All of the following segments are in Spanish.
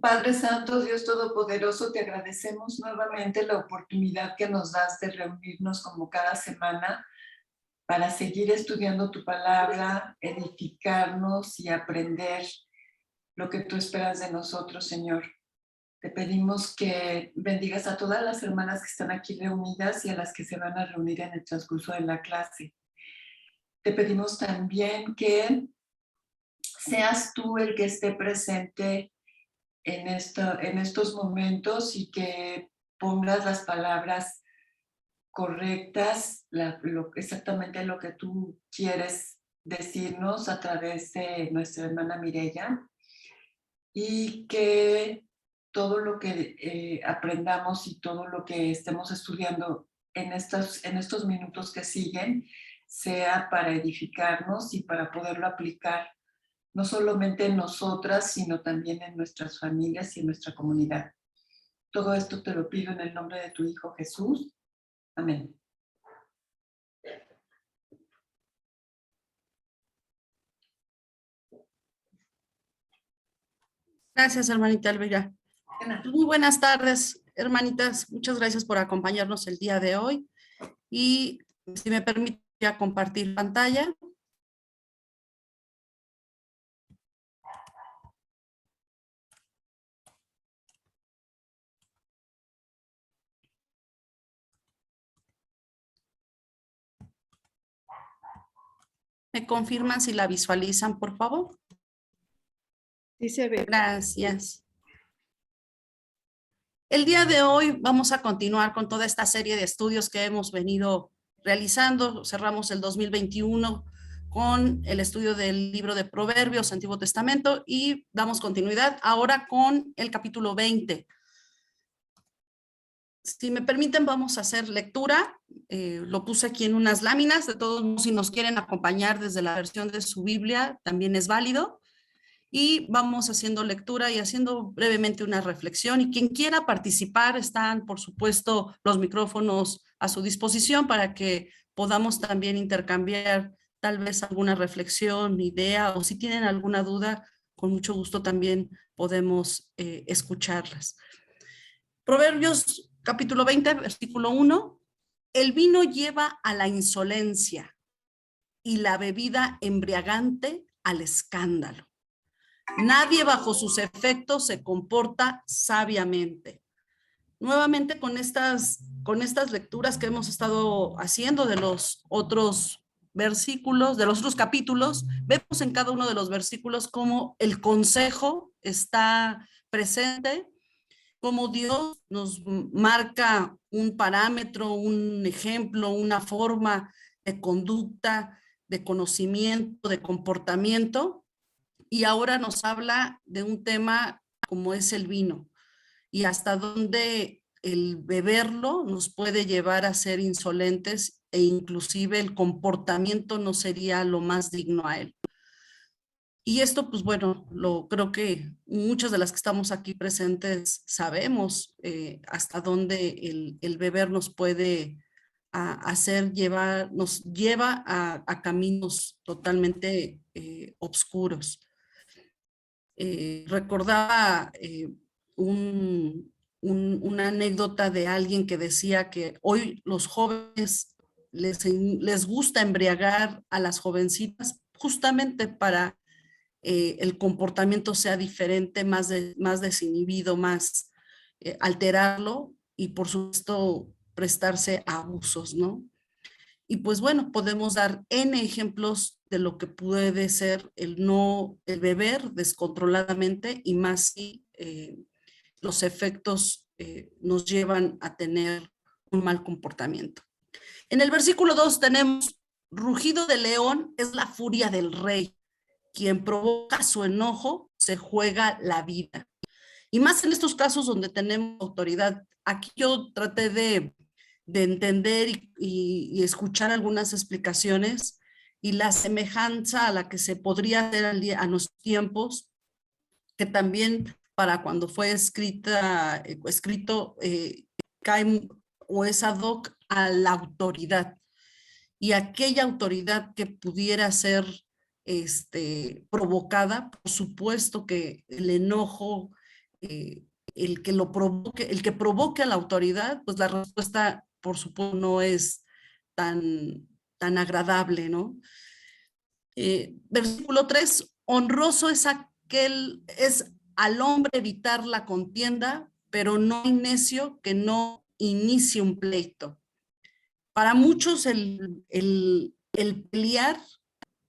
Padre Santo, Dios Todopoderoso, te agradecemos nuevamente la oportunidad que nos das de reunirnos como cada semana para seguir estudiando tu palabra, edificarnos y aprender lo que tú esperas de nosotros, Señor. Te pedimos que bendigas a todas las hermanas que están aquí reunidas y a las que se van a reunir en el transcurso de la clase. Te pedimos también que seas tú el que esté presente en estos momentos y que pongas las palabras correctas, exactamente lo que tú quieres decirnos a través de nuestra hermana Mireya, y que todo lo que aprendamos y todo lo que estemos estudiando en estos minutos que siguen sea para edificarnos y para poderlo aplicar no solamente en nosotras, sino también en nuestras familias y en nuestra comunidad. Todo esto te lo pido en el nombre de tu Hijo Jesús. Amén. Gracias, hermanita Elvira. Muy buenas tardes, hermanitas. Muchas gracias por acompañarnos el día de hoy. Y si me permite compartir pantalla. ¿Me confirman si la visualizan, por favor? Sí se ve. Gracias. El día de hoy vamos a continuar con toda esta serie de estudios que hemos venido realizando. Cerramos el 2021 con el estudio del libro de Proverbios, Antiguo Testamento, y damos continuidad ahora con el capítulo 20. Si me permiten, vamos a hacer lectura. Lo puse aquí en unas láminas. De todos modos, si nos quieren acompañar desde la versión de su Biblia, también es válido. Y vamos haciendo lectura y haciendo brevemente una reflexión. Y quien quiera participar, están, por supuesto, los micrófonos a su disposición para que podamos también intercambiar tal vez alguna reflexión, idea, o si tienen alguna duda, con mucho gusto también podemos escucharlas. Proverbios capítulo 20, versículo 1. El vino lleva a la insolencia y la bebida embriagante al escándalo. Nadie bajo sus efectos se comporta sabiamente. Nuevamente con estas lecturas que hemos estado haciendo de los otros versículos, de los otros capítulos, vemos en cada uno de los versículos cómo el consejo está presente, cómo Dios nos marca un parámetro, un ejemplo, una forma de conducta, de conocimiento, de comportamiento, y ahora nos habla de un tema como es el vino y hasta dónde el beberlo nos puede llevar a ser insolentes e inclusive el comportamiento no sería lo más digno a él. Y esto, pues bueno, creo que muchas de las que estamos aquí presentes sabemos hasta dónde el beber nos puede nos lleva a caminos totalmente oscuros. Recordaba una anécdota de alguien que decía que hoy los jóvenes les gusta embriagar a las jovencitas justamente para el comportamiento sea diferente, más desinhibido, más alterarlo y por supuesto prestarse a abusos, ¿no? Y pues bueno, podemos dar N ejemplos de lo que puede ser el beber descontroladamente y más si los efectos nos llevan a tener un mal comportamiento. En el versículo 2 tenemos, rugido de león es la furia del rey. Quien provoca su enojo se juega la vida. Y más en estos casos donde tenemos autoridad. Aquí yo traté de entender y escuchar algunas explicaciones y la semejanza a la que se podría hacer a los tiempos, que también para cuando fue escrito, cae o es ad hoc a la autoridad. Y aquella autoridad que pudiera ser provocada, por supuesto que el enojo el que lo provoque, el que provoque a la autoridad, pues la respuesta, por supuesto, no es tan agradable, ¿no? Versículo 3, honroso es al hombre evitar la contienda, pero no hay necio que no inicie un pleito. Para muchos el pelear,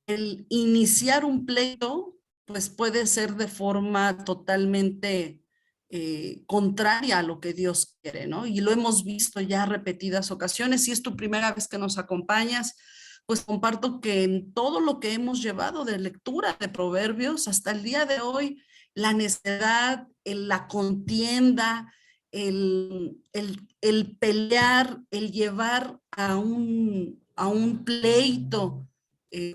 el iniciar un pleito, pues puede ser de forma totalmente contraria a lo que Dios quiere, ¿no? Y lo hemos visto ya repetidas ocasiones. Si es tu primera vez que nos acompañas, pues comparto que en todo lo que hemos llevado de lectura de Proverbios hasta el día de hoy, la necedad, la contienda, el pelear, el llevar a un pleito,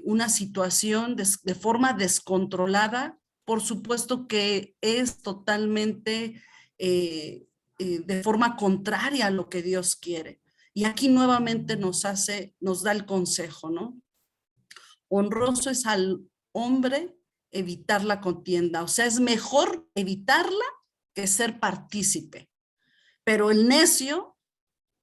una situación de forma descontrolada, por supuesto que es totalmente de forma contraria a lo que Dios quiere. Y aquí nuevamente nos da el consejo, ¿no? Honroso es al hombre evitar la contienda, o sea, es mejor evitarla que ser partícipe. Pero el necio,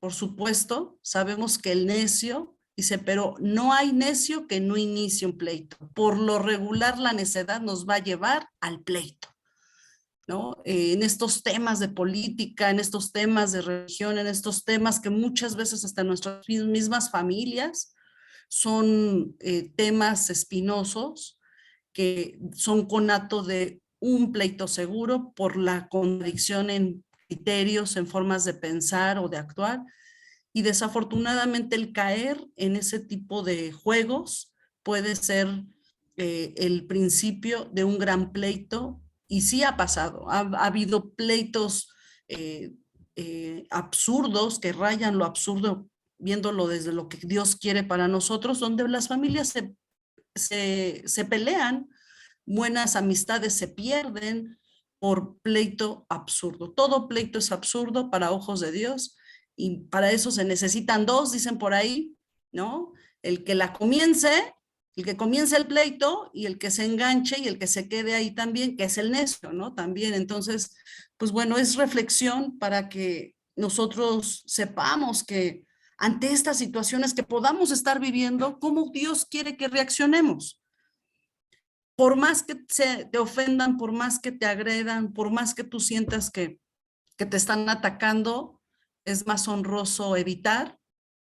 por supuesto, sabemos que el necio dice, pero no hay necio que no inicie un pleito. Por lo regular, la necedad nos va a llevar al pleito, ¿no? En estos temas de política, en estos temas de religión, en estos temas que muchas veces hasta nuestras mismas familias son temas espinosos, que son conato de un pleito seguro por la contradicción en criterios, en formas de pensar o de actuar. Y desafortunadamente el caer en ese tipo de juegos puede ser el principio de un gran pleito. Y sí ha pasado, ha habido pleitos absurdos que rayan lo absurdo, viéndolo desde lo que Dios quiere para nosotros, donde las familias se pelean, buenas amistades se pierden por pleito absurdo. Todo pleito es absurdo para ojos de Dios y para eso se necesitan dos, dicen por ahí, ¿no? El que la comience, el que comience el pleito y el que se enganche y el que se quede ahí también, que es el necio, ¿no? También, entonces, pues bueno, es reflexión para que nosotros sepamos que ante estas situaciones que podamos estar viviendo, cómo Dios quiere que reaccionemos. Por más que te ofendan, por más que te agredan, por más que tú sientas que te están atacando, es más honroso evitar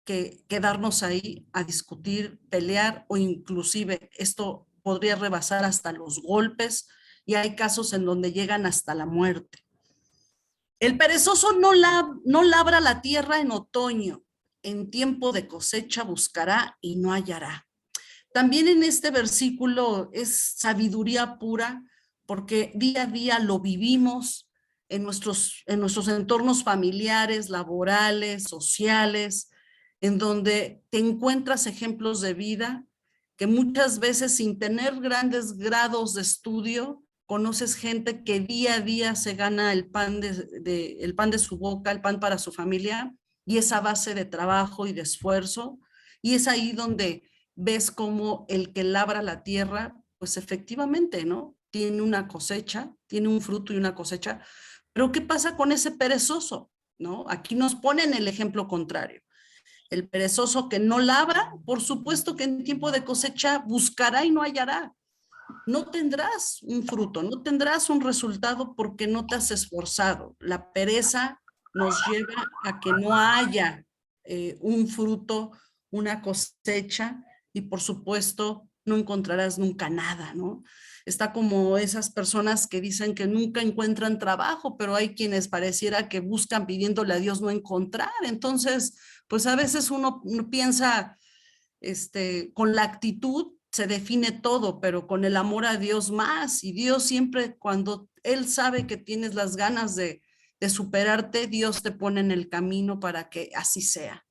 que quedarnos ahí a discutir, pelear o inclusive esto podría rebasar hasta los golpes y hay casos en donde llegan hasta la muerte. El perezoso no labra la tierra en otoño, en tiempo de cosecha buscará y no hallará. También en este versículo es sabiduría pura porque día a día lo vivimos en nuestros entornos familiares, laborales, sociales, en donde te encuentras ejemplos de vida que muchas veces sin tener grandes grados de estudio, conoces gente que día a día se gana el pan de su boca, el pan para su familia, y esa base de trabajo y de esfuerzo, y es ahí donde ves cómo el que labra la tierra, pues efectivamente, ¿no? Tiene una cosecha, tiene un fruto y una cosecha, pero ¿qué pasa con ese perezoso? ¿No? Aquí nos ponen el ejemplo contrario. El perezoso que no labra, por supuesto que en tiempo de cosecha buscará y no hallará. No tendrás un fruto, no tendrás un resultado porque no te has esforzado. La pereza nos lleva a que no haya un fruto, una cosecha y por supuesto no encontrarás nunca nada, ¿no? Está como esas personas que dicen que nunca encuentran trabajo, pero hay quienes pareciera que buscan pidiéndole a Dios no encontrar. Entonces, pues a veces uno piensa, con la actitud se define todo, pero con el amor a Dios más. Y Dios siempre, cuando Él sabe que tienes las ganas de superarte, Dios te pone en el camino para que así sea.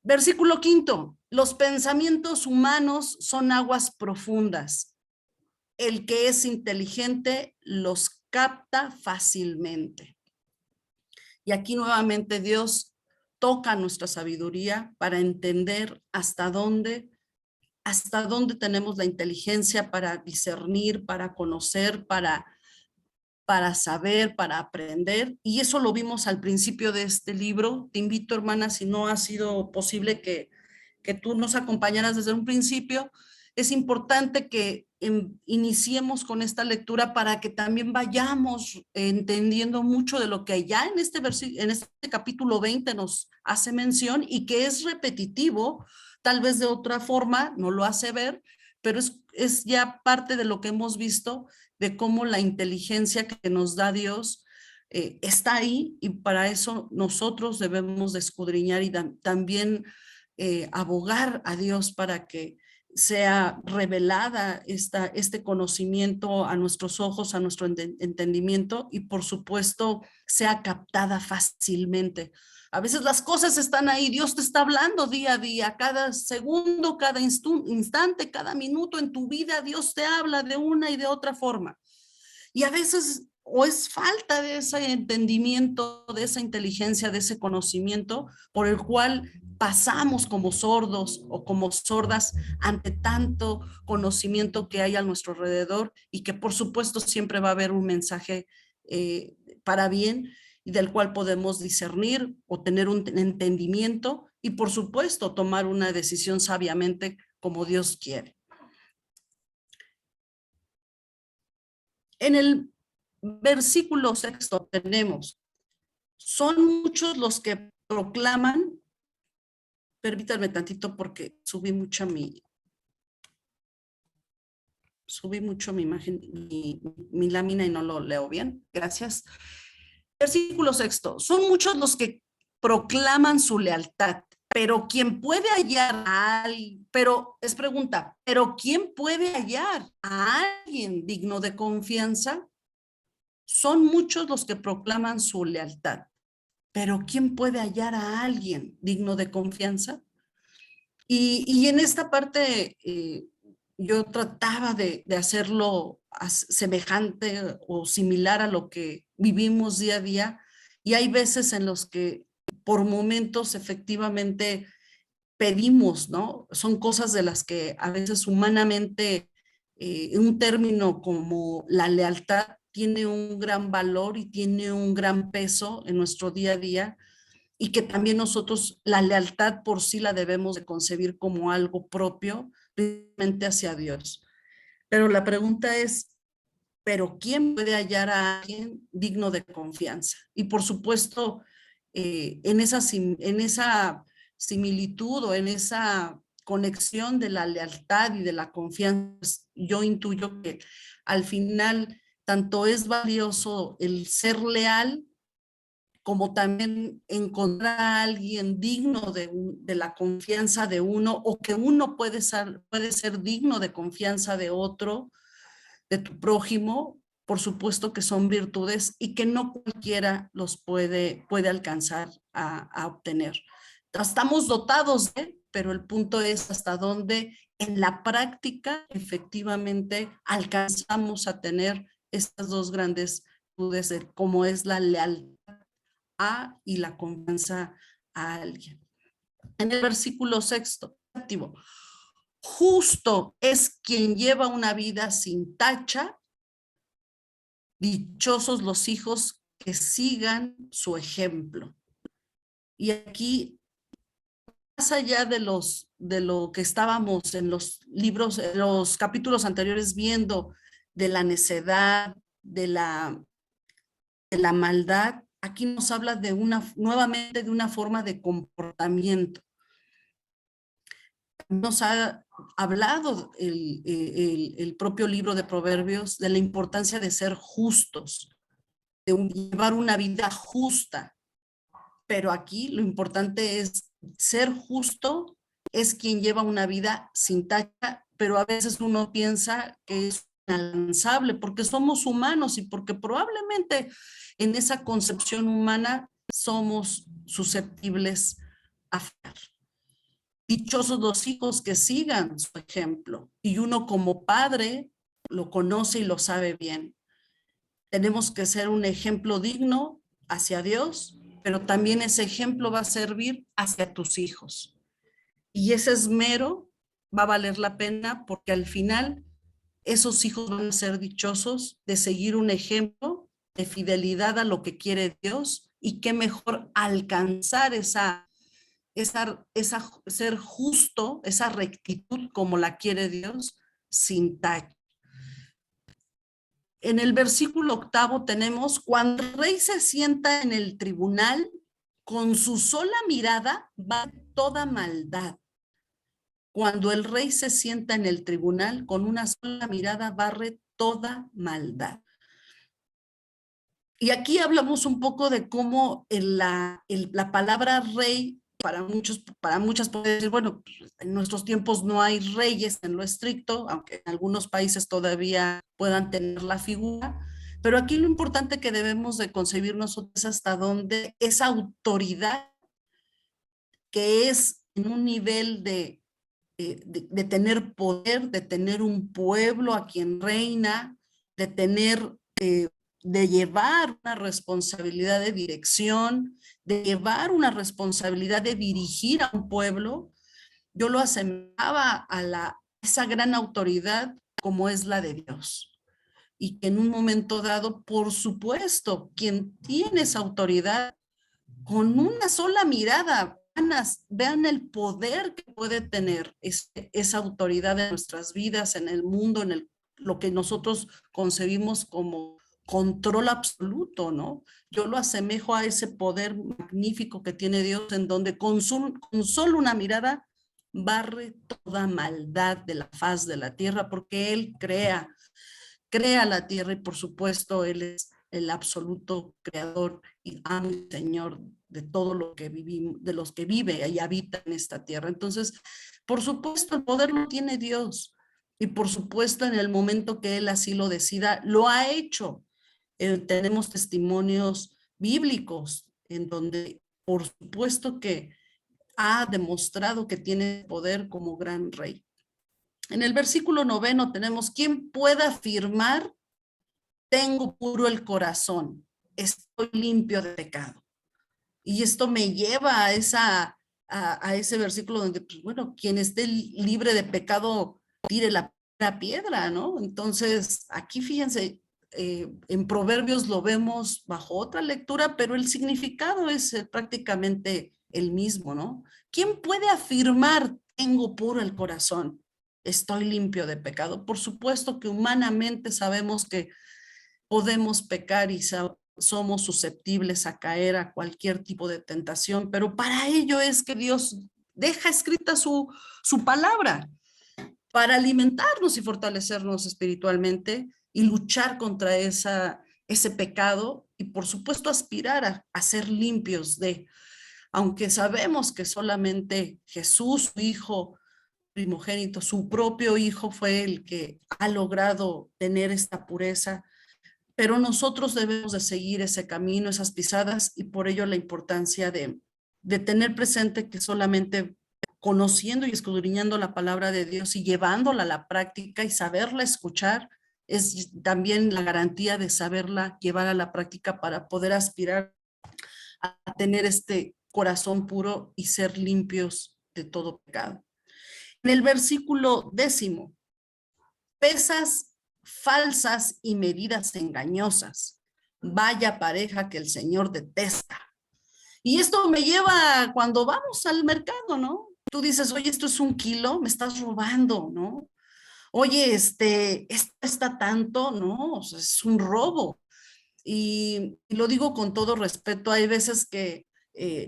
Versículo 5. Los pensamientos humanos son aguas profundas. El que es inteligente los capta fácilmente. Y aquí nuevamente Dios toca nuestra sabiduría para entender hasta dónde tenemos la inteligencia para discernir, para conocer, para para saber, para aprender, y eso lo vimos al principio de este libro. Te invito, hermana, si no ha sido posible que tú nos acompañaras desde un principio, es importante que iniciemos con esta lectura para que también vayamos entendiendo mucho de lo que ya en este capítulo 20 nos hace mención y que es repetitivo, tal vez de otra forma, no lo hace ver, pero es ya parte de lo que hemos visto, de cómo la inteligencia que nos da Dios está ahí, y para eso nosotros debemos de escudriñar y también abogar a Dios para que sea revelada este conocimiento a nuestros ojos, a nuestro entendimiento, y por supuesto sea captada fácilmente. A veces las cosas están ahí, Dios te está hablando día a día, cada segundo, cada instante, cada minuto en tu vida, Dios te habla de una y de otra forma. Y a veces o es falta de ese entendimiento, de esa inteligencia, de ese conocimiento por el cual pasamos como sordos o como sordas ante tanto conocimiento que hay a nuestro alrededor, y que por supuesto siempre va a haber un mensaje para bien, y del cual podemos discernir o tener un entendimiento y por supuesto tomar una decisión sabiamente como Dios quiere. En el versículo 6 tenemos: son muchos los que proclaman, permítanme tantito porque subí mucho mi imagen, mi lámina, y no lo leo bien, gracias. Versículo 6, son muchos los que proclaman su lealtad, pero ¿quién puede hallar a alguien? Pero es pregunta, ¿pero quién puede hallar a alguien digno de confianza? Son muchos los que proclaman su lealtad, pero ¿quién puede hallar a alguien digno de confianza? Y en esta parte yo trataba de hacerlo semejante o similar a lo que vivimos día a día, y hay veces en los que por momentos efectivamente pedimos, ¿no? Son cosas de las que a veces humanamente un término como la lealtad tiene un gran valor y tiene un gran peso en nuestro día a día, y que también nosotros la lealtad por sí la debemos de concebir como algo propio, principalmente hacia Dios. Pero la pregunta es, ¿pero quién puede hallar a alguien digno de confianza? Y por supuesto, en esa similitud o en esa conexión de la lealtad y de la confianza, yo intuyo que al final tanto es valioso el ser leal, como también encontrar a alguien digno de la confianza de uno, o que uno puede ser digno de confianza de otro, de tu prójimo. Por supuesto que son virtudes y que no cualquiera los puede alcanzar a obtener. Estamos dotados pero el punto es hasta dónde en la práctica efectivamente alcanzamos a tener estas dos grandes virtudes, como es la lealtad y la confianza a alguien. En el versículo 6, justo es quien lleva una vida sin tacha, dichosos los hijos que sigan su ejemplo. Y aquí, más allá de lo que estábamos en los libros, en los capítulos anteriores viendo, de la necedad, de la maldad, aquí nos habla nuevamente de una forma de comportamiento. Nos ha hablado el propio libro de Proverbios de la importancia de ser justos, de llevar una vida justa. Pero aquí lo importante es ser justo, es quien lleva una vida sin tacha, pero a veces uno piensa que es inalcanzable porque somos humanos y porque probablemente en esa concepción humana somos susceptibles a fallar. Dichosos los hijos que sigan su ejemplo, y uno como padre lo conoce y lo sabe bien. Tenemos que ser un ejemplo digno hacia Dios, pero también ese ejemplo va a servir hacia tus hijos. Y ese esmero va a valer la pena porque al final esos hijos van a ser dichosos de seguir un ejemplo de fidelidad a lo que quiere Dios, y qué mejor alcanzar ser justo, esa rectitud como la quiere Dios, sin tacha. En el versículo 8 tenemos: cuando el rey se sienta en el tribunal, con su sola mirada va toda maldad. Cuando el rey se sienta en el tribunal, con una sola mirada barre toda maldad. Y aquí hablamos un poco de cómo la palabra rey, para muchas puede decir, bueno, en nuestros tiempos no hay reyes en lo estricto, aunque en algunos países todavía puedan tener la figura, pero aquí lo importante que debemos de concebir nosotros es hasta dónde esa autoridad, que es en un nivel de tener poder, de tener un pueblo a quien reina, de llevar una responsabilidad de dirección, de llevar una responsabilidad de dirigir a un pueblo. Yo lo asemejaba a esa gran autoridad como es la de Dios. Y que en un momento dado, por supuesto, quien tiene esa autoridad, con una sola mirada, vean el poder que puede tener esa autoridad en nuestras vidas, en el mundo, lo que nosotros concebimos como control absoluto, ¿no? Yo lo asemejo a ese poder magnífico que tiene Dios, en donde con solo una mirada barre toda maldad de la faz de la tierra, porque Él crea la tierra, y por supuesto Él es el absoluto creador y amo y Señor de todo lo que vivimos, de los que vive y habita en esta tierra. Entonces, por supuesto, el poder lo tiene Dios, y por supuesto, en el momento que Él así lo decida, lo ha hecho. Tenemos testimonios bíblicos en donde, por supuesto, que ha demostrado que tiene poder como gran rey. En el versículo 9 tenemos: ¿quién puede afirmar, tengo puro el corazón, estoy limpio de pecado? Y esto me lleva a ese versículo donde, pues, bueno, quien esté libre de pecado, tire la piedra, ¿no? Entonces, aquí fíjense, en Proverbios lo vemos bajo otra lectura, pero el significado es prácticamente el mismo, ¿no? ¿Quién puede afirmar, tengo puro el corazón, estoy limpio de pecado? Por supuesto que humanamente sabemos que podemos pecar y somos susceptibles a caer a cualquier tipo de tentación, pero para ello es que Dios deja escrita su palabra, para alimentarnos y fortalecernos espiritualmente y luchar contra ese pecado, y por supuesto aspirar a ser limpios aunque sabemos que solamente Jesús, su Hijo primogénito, su propio Hijo, fue el que ha logrado tener esta pureza, pero nosotros debemos de seguir ese camino, esas pisadas, y por ello la importancia de tener presente que solamente conociendo y escudriñando la palabra de Dios y llevándola a la práctica y saberla escuchar, es también la garantía de saberla llevar a la práctica para poder aspirar a tener este corazón puro y ser limpios de todo pecado. En el versículo 10, pesas falsas y medidas engañosas, vaya pareja que el Señor detesta. Y esto me lleva cuando vamos al mercado, ¿no? Tú dices, oye, esto es 1 kilo, me estás robando, ¿no? Oye, esto está tanto, ¿no? O sea, es un robo. Y lo digo con todo respeto, hay veces que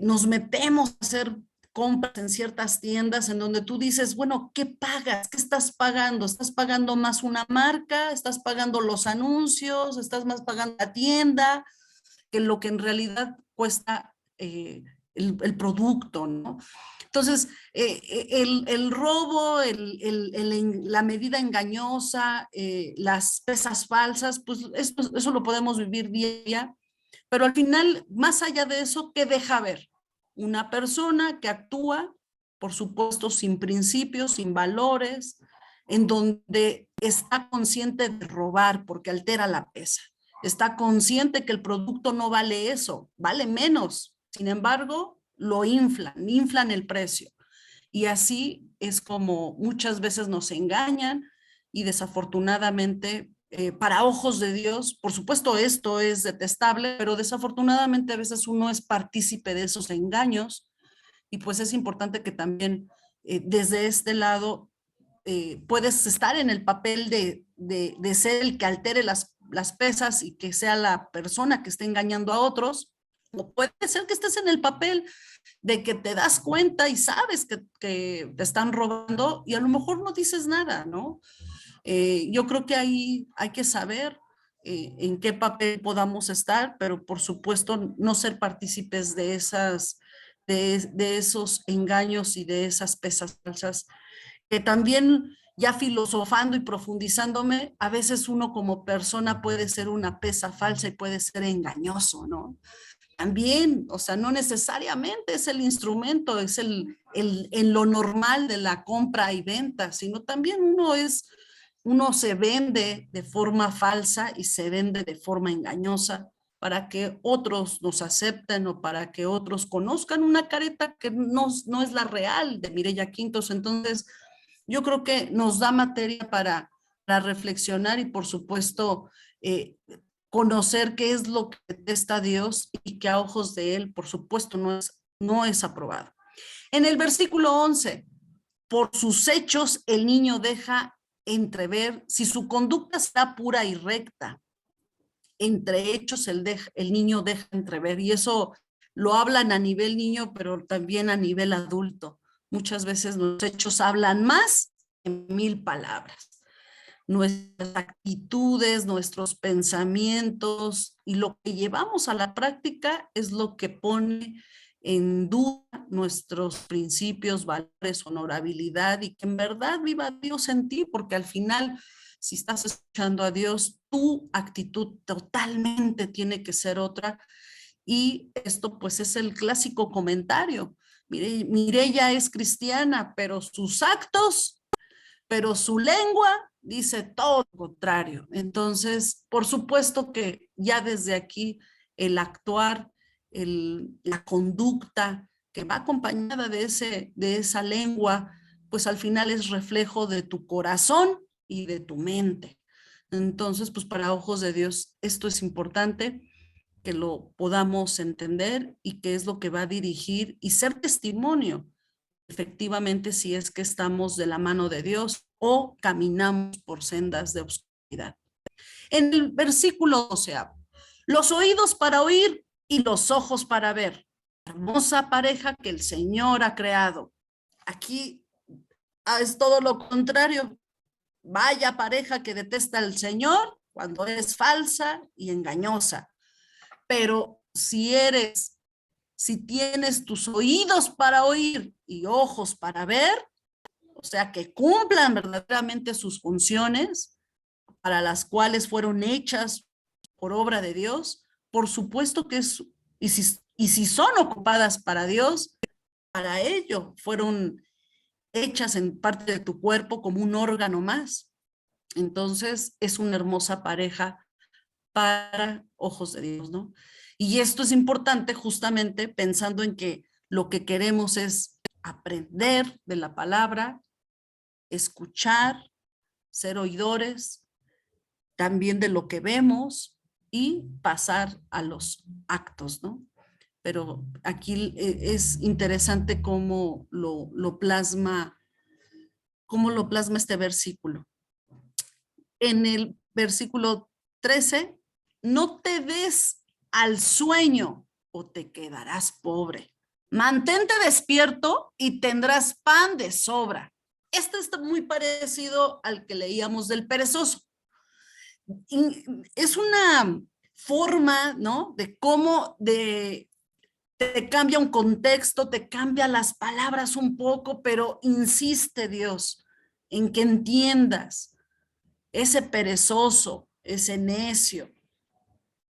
nos metemos a hacer compras en ciertas tiendas en donde tú dices, bueno, ¿qué pagas? ¿Qué estás pagando? ¿Estás pagando más una marca? ¿Estás pagando los anuncios? ¿Estás más pagando la tienda que lo que en realidad cuesta el producto, ¿no? Entonces, el robo, la medida engañosa, las pesas falsas, pues eso lo podemos vivir día a día, pero al final, más allá de eso, ¿qué deja ver? Una persona que actúa, por supuesto, sin principios, sin valores, en donde está consciente de robar porque altera la pesa. Está consciente que el producto no vale eso, vale menos. Sin embargo, lo inflan el precio. Y así es como muchas veces nos engañan y desafortunadamente para ojos de Dios. Por supuesto, esto es detestable, pero desafortunadamente a veces uno es partícipe de esos engaños y pues es importante que también desde este lado puedes estar en el papel de ser el que altere las pesas y que sea la persona que esté engañando a otros, o puede ser que estés en el papel de que te das cuenta y sabes que te están robando y a lo mejor no dices nada, ¿no? Yo creo que ahí hay que saber en qué papel podamos estar, pero por supuesto no ser partícipes de de esos engaños y de esas pesas falsas, que también ya filosofando y profundizándome, a veces uno como persona puede ser una pesa falsa y puede ser engañoso, ¿no? También, o sea, no necesariamente es el instrumento, es en lo normal de la compra y venta, sino también uno se vende de forma falsa y se vende de forma engañosa para que otros nos acepten o para que otros conozcan una careta que no es la real de Mireya Quintos. Entonces, yo creo que nos da materia para reflexionar y por supuesto conocer qué es lo que detesta Dios y que a ojos de él, por supuesto, no es aprobado. En el versículo 11, por sus hechos el niño deja entrever si su conducta está pura y recta. Entre hechos el niño deja entrever, y eso lo hablan a nivel niño, pero también a nivel adulto. Muchas veces los hechos hablan más que 1000 palabras. Nuestras actitudes, nuestros pensamientos y lo que llevamos a la práctica es lo que pone en duda nuestros principios, valores, honorabilidad y que en verdad viva Dios en ti, porque al final, si estás escuchando a Dios, tu actitud totalmente tiene que ser otra. Y esto pues es el clásico comentario. Mireya es cristiana, pero sus actos, pero su lengua dice todo lo contrario. Entonces, por supuesto que ya desde aquí el actuar, la conducta que va acompañada de esa lengua, pues al final es reflejo de tu corazón y de tu mente. Entonces, pues para ojos de Dios, esto es importante que lo podamos entender y que es lo que va a dirigir y ser testimonio efectivamente si es que estamos de la mano de Dios o caminamos por sendas de oscuridad. En el versículo 12, los oídos para oír y los ojos para ver. Hermosa pareja que el Señor ha creado. Aquí es todo lo contrario. Vaya pareja que detesta al Señor cuando es falsa y engañosa. Pero si tienes tus oídos para oír y ojos para ver, o sea, que cumplan verdaderamente sus funciones para las cuales fueron hechas por obra de Dios, por supuesto que es, y si son ocupadas para Dios, para ello fueron hechas en parte de tu cuerpo como un órgano más. Entonces es una hermosa pareja para ojos de Dios, ¿no? Y esto es importante justamente pensando en que lo que queremos es aprender de la palabra, escuchar, ser oidores, también de lo que vemos y pasar a los actos, ¿no? Pero aquí es interesante cómo lo plasma este versículo. En el versículo 13, no te des al sueño o te quedarás pobre. Mantente despierto y tendrás pan de sobra. Este está muy parecido al que leíamos del perezoso. Es una forma, ¿no? De cómo te cambia un contexto, te cambia las palabras un poco, pero insiste Dios en que entiendas ese perezoso, ese necio.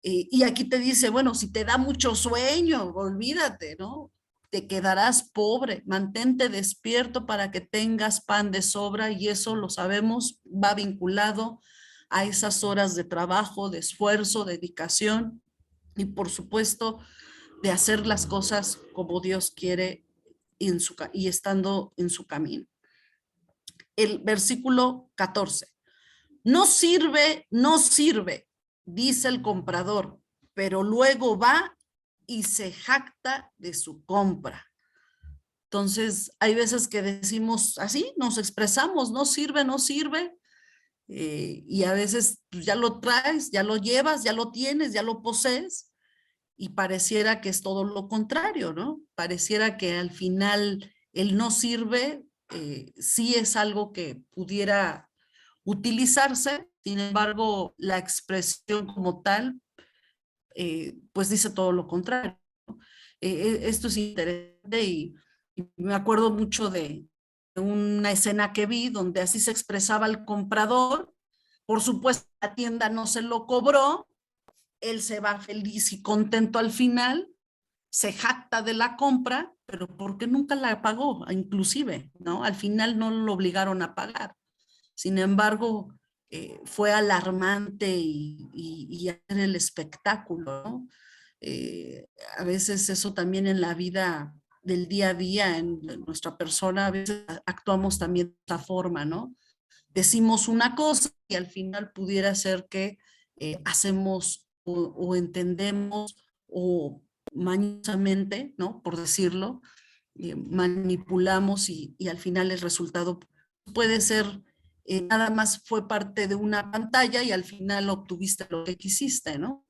Y aquí te dice, bueno, si te da mucho sueño, olvídate, ¿no? Te quedarás pobre, mantente despierto para que tengas pan de sobra y eso lo sabemos, va vinculado a esas horas de trabajo, de esfuerzo, dedicación y por supuesto de hacer las cosas como Dios quiere y estando en su camino. El versículo 14. No sirve, no sirve, dice el comprador, pero luego va y se jacta de su compra. Entonces, hay veces que decimos así, nos expresamos, no sirve, no sirve, y a veces pues, ya lo traes, ya lo llevas, ya lo tienes, ya lo posees, y pareciera que es todo lo contrario, ¿no? Pareciera que al final el no sirve sí es algo que pudiera utilizarse, sin embargo, la expresión como tal, pues dice todo lo contrario. Esto es interesante y me acuerdo mucho de una escena que vi donde así se expresaba el comprador. Por supuesto, la tienda no se lo cobró, él se va feliz y contento al final, se jacta de la compra, pero porque nunca la pagó, inclusive, ¿no? Al final no lo obligaron a pagar. Sin embargo, fue alarmante y hacer el espectáculo, ¿no? A veces eso también en la vida del día a día, en nuestra persona, a veces actuamos también de esta forma, ¿no? Decimos una cosa y al final pudiera ser que hacemos o entendemos o mañosamente, ¿no? Por decirlo, manipulamos y al final el resultado puede ser nada más fue parte de una pantalla y al final obtuviste lo que quisiste, ¿no?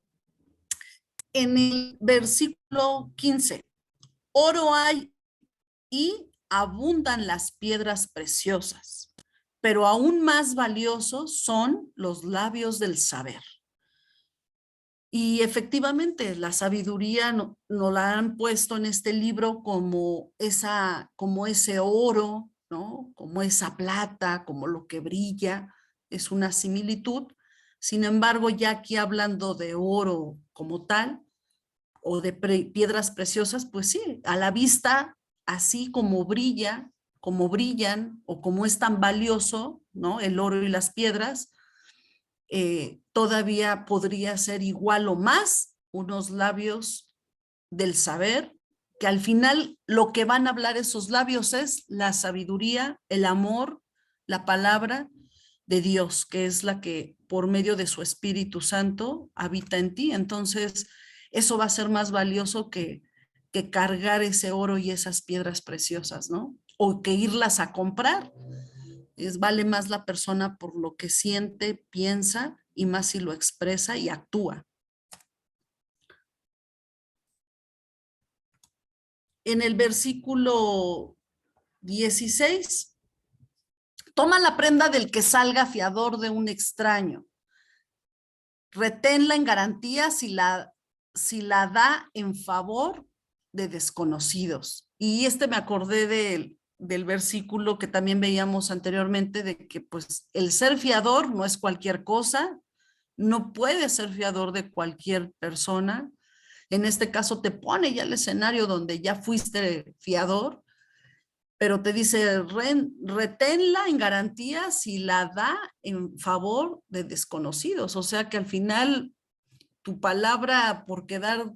En el versículo 15, oro hay y abundan las piedras preciosas, pero aún más valiosos son los labios del saber. Y efectivamente, la sabiduría nos la han puesto en este libro como ese oro, ¿no? Como esa plata, como lo que brilla, es una similitud. Sin embargo, ya aquí hablando de oro como tal, o de piedras preciosas, pues sí, a la vista, así como brilla, como brillan, o como es tan valioso, ¿no? El oro y las piedras, todavía podría ser igual o más unos labios del saber, que al final lo que van a hablar esos labios es la sabiduría, el amor, la palabra de Dios, que es la que por medio de su Espíritu Santo habita en ti. Entonces, eso va a ser más valioso que cargar ese oro y esas piedras preciosas, ¿no? O que irlas a comprar. Vale más la persona por lo que siente, piensa y más si lo expresa y actúa. En el versículo 16, toma la prenda del que salga fiador de un extraño, reténla en garantía si la da en favor de desconocidos. Y me acordé del versículo que también veíamos anteriormente, de que pues el ser fiador no es cualquier cosa, no puede ser fiador de cualquier persona. En este caso te pone ya el escenario donde ya fuiste fiador, pero te dice, reténla en garantía si la da en favor de desconocidos. O sea que al final tu palabra por quedar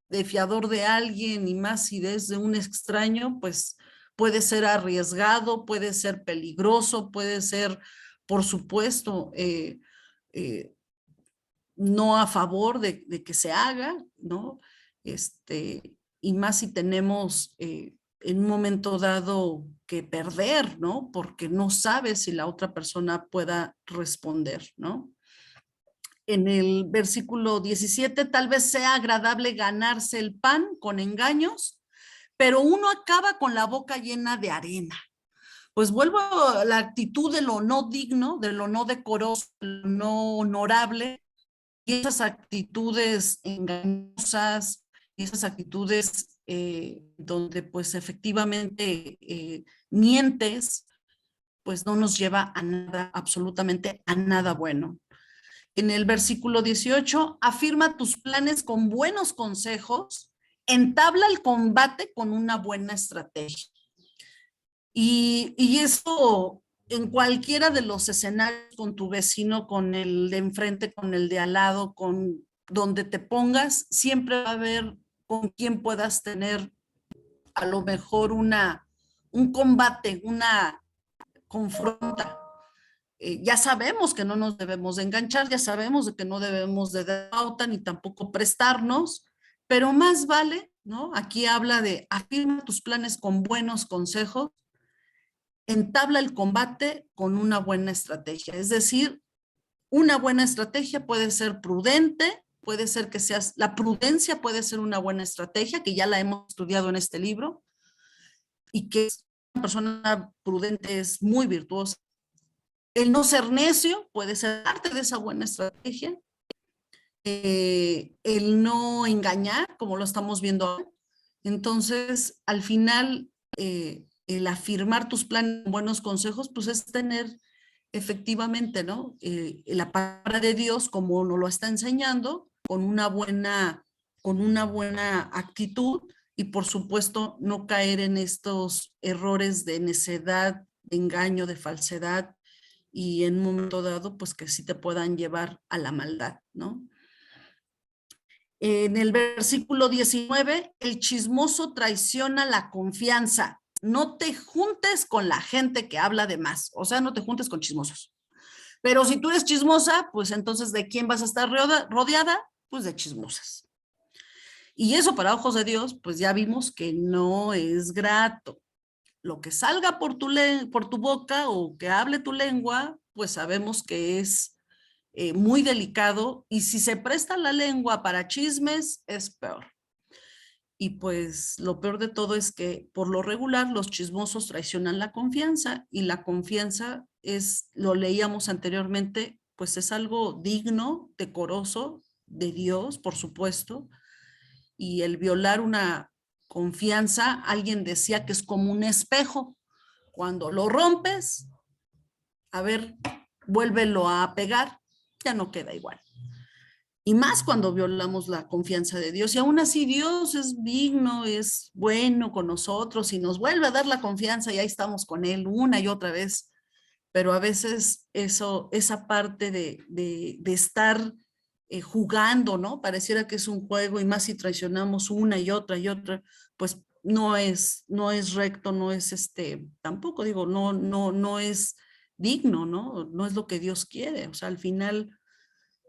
de fiador de alguien y más si es de un extraño, pues puede ser arriesgado, puede ser peligroso, puede ser, por supuesto, no a favor de que se haga, ¿no? Y más si tenemos en un momento dado que perder, ¿no? Porque no sabes si la otra persona pueda responder, ¿no? En el versículo 17, tal vez sea agradable ganarse el pan con engaños, pero uno acaba con la boca llena de arena. Pues vuelvo a la actitud de lo no digno, de lo no decoroso, de lo no honorable, y esas actitudes engañosas, y esas actitudes donde pues efectivamente mientes, pues no nos lleva a nada, absolutamente a nada bueno. En el versículo 18, afirma tus planes con buenos consejos, entabla el combate con una buena estrategia. Y eso en cualquiera de los escenarios, con tu vecino, con el de enfrente, con el de al lado, con donde te pongas, siempre va a haber con quien puedas tener a lo mejor un combate, una confronta. Ya sabemos que no nos debemos de enganchar, ya sabemos de que no debemos de dar pauta ni tampoco prestarnos, pero más vale, ¿no? Aquí habla de afirma tus planes con buenos consejos, entabla el combate con una buena estrategia. Es decir, una buena estrategia puede ser prudente, puede ser que seas, la prudencia puede ser una buena estrategia, que ya la hemos estudiado en este libro, y que una persona prudente es muy virtuosa. El no ser necio puede ser parte de esa buena estrategia. El no engañar, como lo estamos viendo ahora. Entonces, al final, el afirmar tus planes, buenos consejos, pues es tener efectivamente, ¿no? La palabra de Dios, como nos lo está enseñando, con una buena actitud y, por supuesto, no caer en estos errores de necedad, de engaño, de falsedad y en un momento dado, pues que sí te puedan llevar a la maldad, ¿no? En el versículo 19, el chismoso traiciona la confianza. No te juntes con la gente que habla de más, o sea, no te juntes con chismosos. Pero si tú eres chismosa, pues entonces ¿de quién vas a estar rodeada? Pues de chismosas. Y eso para ojos de Dios, pues ya vimos que no es grato. Lo que salga por tu boca o que hable tu lengua, pues sabemos que es muy delicado y si se presta la lengua para chismes, es peor. Y pues lo peor de todo es que por lo regular los chismosos traicionan la confianza y la confianza es, lo leíamos anteriormente, pues es algo digno, decoroso de Dios, por supuesto, y el violar una confianza, alguien decía que es como un espejo. Cuando lo rompes, a ver, vuélvelo a pegar, ya no queda igual. Y más cuando violamos la confianza de Dios. Y aún así Dios es digno, es bueno con nosotros y nos vuelve a dar la confianza y ahí estamos con Él una y otra vez. Pero a veces esa parte de estar jugando, ¿no? Pareciera que es un juego y más si traicionamos una y otra, pues no es recto, no es tampoco digo, no es digno, ¿no? No es lo que Dios quiere. O sea, al final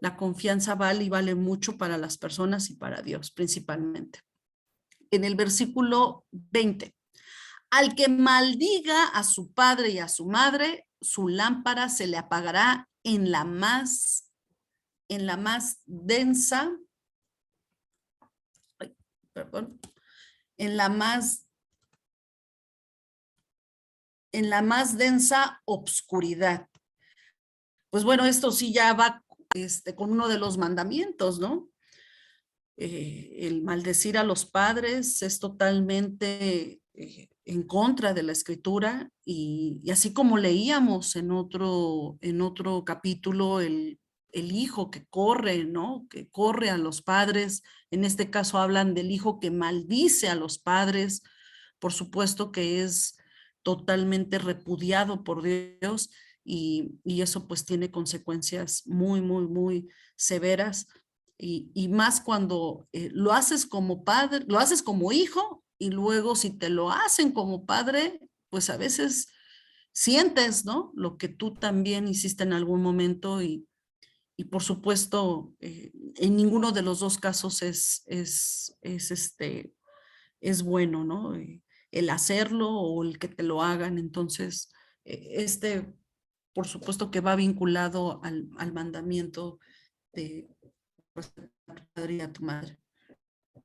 la confianza vale y vale mucho para las personas y para Dios principalmente. En el versículo 20, al que maldiga a su padre y a su madre, su lámpara se le apagará en la más densa, perdón, en la más densa obscuridad. Pues bueno, esto sí ya va con uno de los mandamientos, ¿no? El maldecir a los padres es totalmente en contra de la escritura y así como leíamos en otro capítulo, el hijo que corre, ¿no? Que corre a los padres, en este caso hablan del hijo que maldice a los padres, por supuesto que es totalmente repudiado por Dios y eso pues tiene consecuencias muy, muy, muy severas y más cuando lo haces como padre, lo haces como hijo y luego si te lo hacen como padre, pues a veces sientes, ¿no? Lo que tú también hiciste en algún momento y por supuesto en ninguno de los dos casos es bueno, ¿no? El hacerlo o el que te lo hagan. Entonces, por supuesto que va vinculado al mandamiento de pues, a tu padre y a tu madre.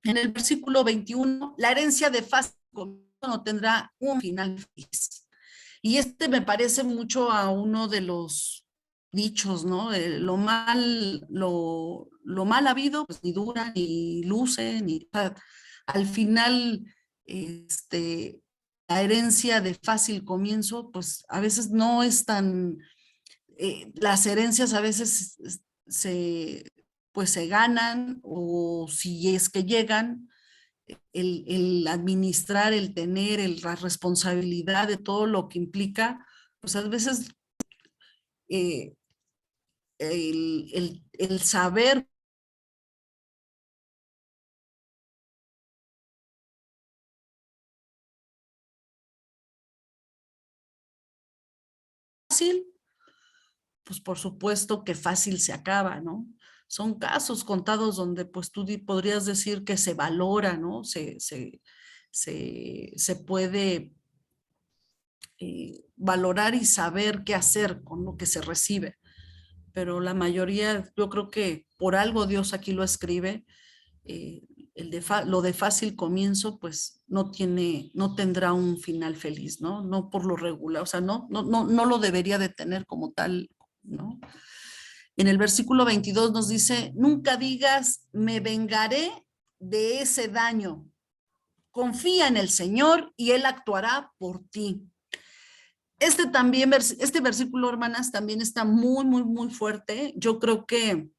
En el versículo 21, la herencia de fácil no tendrá un final feliz. Y me parece mucho a uno de los dichos, ¿no? Lo mal habido, pues ni dura, ni luce, ni... O sea, al final, la herencia de fácil comienzo, pues a veces no es tan... las herencias a veces pues se ganan o si es que llegan, el administrar, el tener la responsabilidad de todo lo que implica, pues a veces eh, el saber fácil pues por supuesto que fácil se acaba, ¿no? Son casos contados donde pues tú podrías decir que se valora, ¿no? Se puede valorar y saber qué hacer con lo que se recibe. Pero la mayoría, yo creo que por algo Dios aquí lo escribe, eh, lo de fácil comienzo, pues no tendrá un final feliz, ¿no? No por lo regular, o sea, no lo debería de tener como tal, ¿no? En el versículo 22 nos dice, nunca digas, me vengaré de ese daño. Confía en el Señor y Él actuará por ti. Este versículo, hermanas, también está muy, muy, muy fuerte. Yo creo que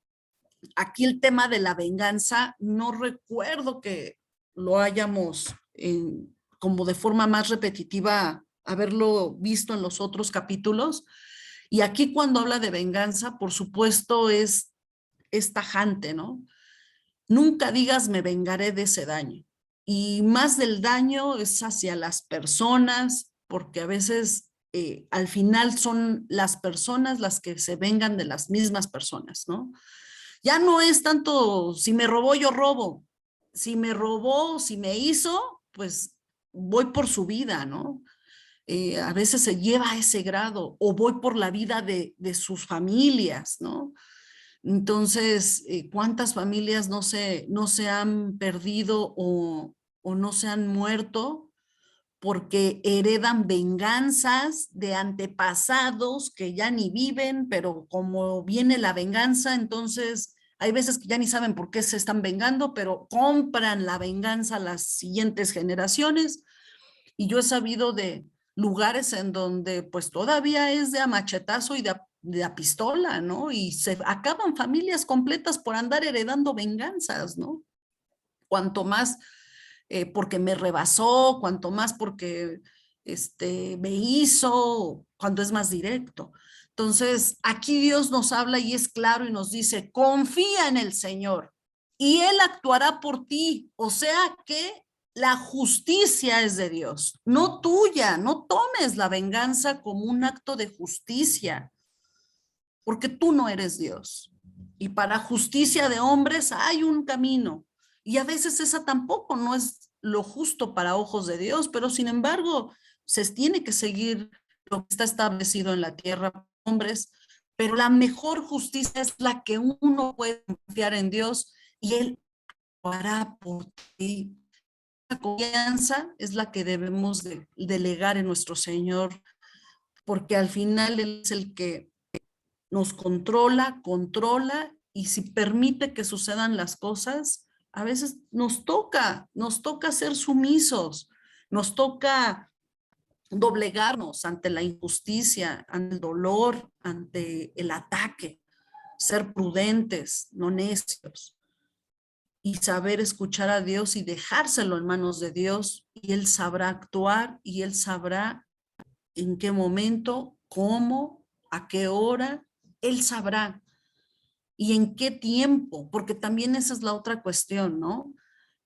aquí el tema de la venganza, no recuerdo que lo hayamos como de forma más repetitiva haberlo visto en los otros capítulos. Y aquí cuando habla de venganza, por supuesto es tajante, ¿no? Nunca digas me vengaré de ese daño. Y más del daño es hacia las personas, porque a veces al final son las personas las que se vengan de las mismas personas, ¿no? Ya no es tanto si me robó, yo robo. Si me robó, si me hizo, pues voy por su vida, ¿no? A veces se lleva a ese grado, o voy por la vida de sus familias, ¿no? Entonces, ¿cuántas familias no se han perdido o no se han muerto porque heredan venganzas de antepasados que ya ni viven, pero como viene la venganza, entonces hay veces que ya ni saben por qué se están vengando, pero compran la venganza a las siguientes generaciones? Y yo he sabido de lugares en donde pues todavía es de a machetazo y de a pistola, ¿no? Y se acaban familias completas por andar heredando venganzas, ¿no? Cuanto más porque me rebasó, cuanto más porque me hizo, cuando es más directo. Entonces, aquí Dios nos habla y es claro y nos dice, confía en el Señor y Él actuará por ti. O sea que la justicia es de Dios, no tuya. No tomes la venganza como un acto de justicia, porque tú no eres Dios. Y para justicia de hombres hay un camino. Y a veces esa tampoco no es lo justo para ojos de Dios, pero sin embargo se tiene que seguir lo que está establecido en la tierra, hombres. Pero la mejor justicia es la que uno puede confiar en Dios y Él hará por ti. La confianza es la que debemos de delegar en nuestro Señor, porque al final Él es el que nos controla y si permite que sucedan las cosas, a veces nos toca ser sumisos, nos toca doblegarnos ante la injusticia, ante el dolor, ante el ataque, ser prudentes, no necios y saber escuchar a Dios y dejárselo en manos de Dios y Él sabrá actuar y Él sabrá en qué momento, cómo, a qué hora, Él sabrá y en qué tiempo, porque también esa es la otra cuestión, ¿no?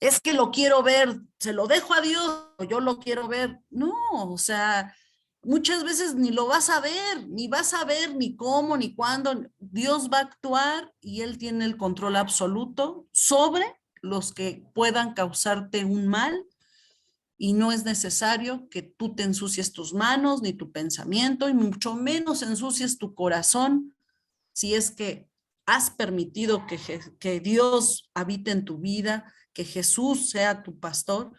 Es que lo quiero ver, se lo dejo a Dios, yo lo quiero ver. No, o sea, muchas veces ni lo vas a ver, ni vas a ver ni cómo, ni cuándo. Dios va a actuar y Él tiene el control absoluto sobre los que puedan causarte un mal y no es necesario que tú te ensucies tus manos ni tu pensamiento y mucho menos ensucies tu corazón si es que has permitido que Dios habite en tu vida, que Jesús sea tu pastor.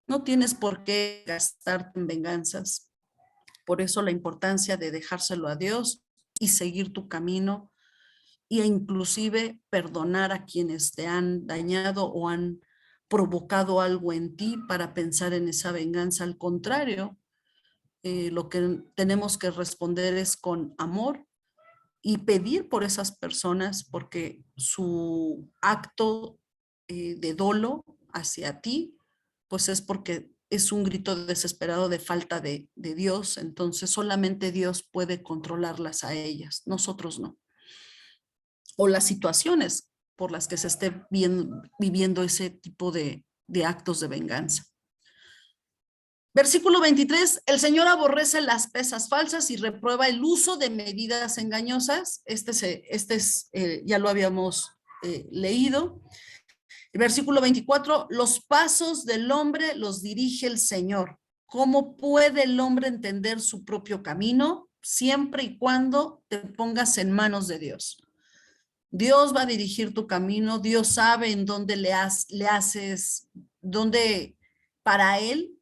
No tienes por qué gastarte en venganzas. Por eso la importancia de dejárselo a Dios y seguir tu camino e inclusive perdonar a quienes te han dañado o han provocado algo en ti para pensar en esa venganza. Al contrario, lo que tenemos que responder es con amor y pedir por esas personas porque su acto de dolo hacia ti, pues es porque es un grito desesperado de falta de Dios. Entonces solamente Dios puede controlarlas a ellas, nosotros no. O las situaciones por las que se esté viviendo ese tipo de actos de venganza. Versículo 23, el Señor aborrece las pesas falsas y reprueba el uso de medidas engañosas. Ya lo habíamos leído. El versículo 24, los pasos del hombre los dirige el Señor. ¿Cómo puede el hombre entender su propio camino? Siempre y cuando te pongas en manos de Dios. Dios va a dirigir tu camino, Dios sabe en dónde le haces, dónde para Él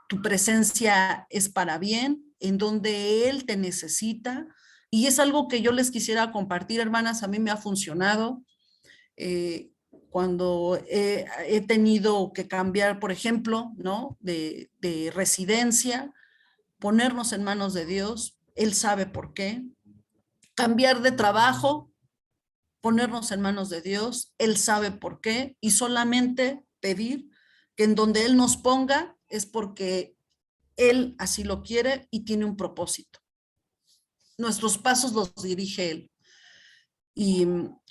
tu presencia es para bien, en donde Él te necesita. Y es algo que yo les quisiera compartir, hermanas, a mí me ha funcionado. Cuando he tenido que cambiar, por ejemplo, ¿no? de residencia, ponernos en manos de Dios, Él sabe por qué. Cambiar de trabajo, ponernos en manos de Dios, Él sabe por qué, y solamente pedir que en donde Él nos ponga es porque Él así lo quiere y tiene un propósito. Nuestros pasos los dirige Él. Y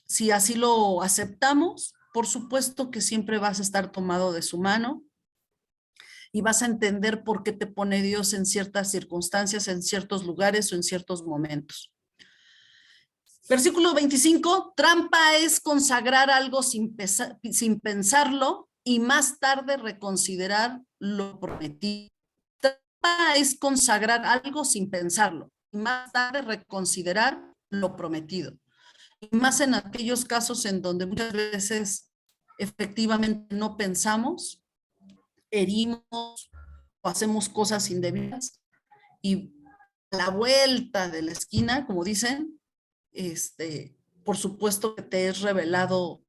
si así lo aceptamos, por supuesto que siempre vas a estar tomado de su mano y vas a entender por qué te pone Dios en ciertas circunstancias, en ciertos lugares o en ciertos momentos. Versículo 25, trampa es consagrar algo sin pensarlo y más tarde reconsiderar lo prometido. Trampa es consagrar algo sin pensarlo y más tarde reconsiderar lo prometido. Y más en aquellos casos en donde muchas veces efectivamente no pensamos, herimos o hacemos cosas indebidas y a la vuelta de la esquina, como dicen, por supuesto que te es revelado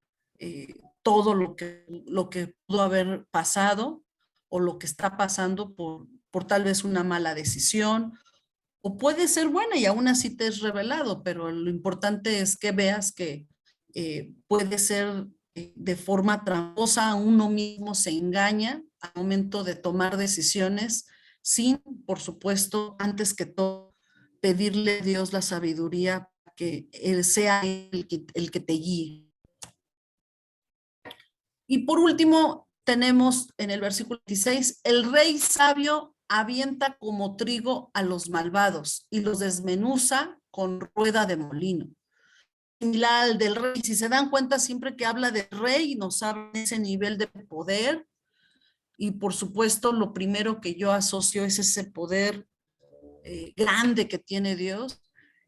todo lo que pudo haber pasado o lo que está pasando por tal vez una mala decisión, o puede ser buena y aún así te es revelado, pero lo importante es que veas que puede ser de forma tramposa, uno mismo se engaña al momento de tomar decisiones sin, por supuesto, antes que todo, pedirle a Dios la sabiduría que Él sea el que te guíe. Y por último, tenemos en el versículo 16, el rey sabio avienta como trigo a los malvados y los desmenuza con rueda de molino. Similar al del rey, si se dan cuenta, siempre que habla del rey nos habla de ese nivel de poder y por supuesto lo primero que yo asocio es ese poder grande que tiene Dios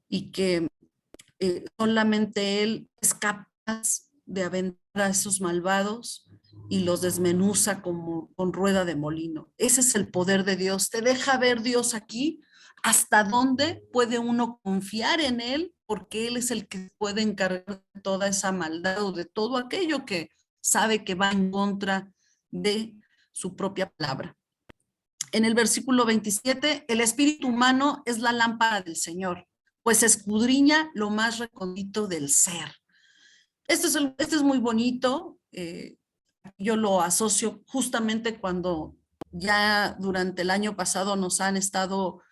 y que solamente Él es capaz de aventar a esos malvados y los desmenuza como con rueda de molino. Ese es el poder de Dios. Te deja ver Dios aquí hasta dónde puede uno confiar en Él, porque Él es el que puede encargar de toda esa maldad o de todo aquello que sabe que va en contra de su propia palabra. En el versículo 27, el espíritu humano es la lámpara del Señor, pues escudriña lo más recóndito del ser. Este es muy bonito, yo lo asocio justamente cuando ya durante el año pasado nos han estado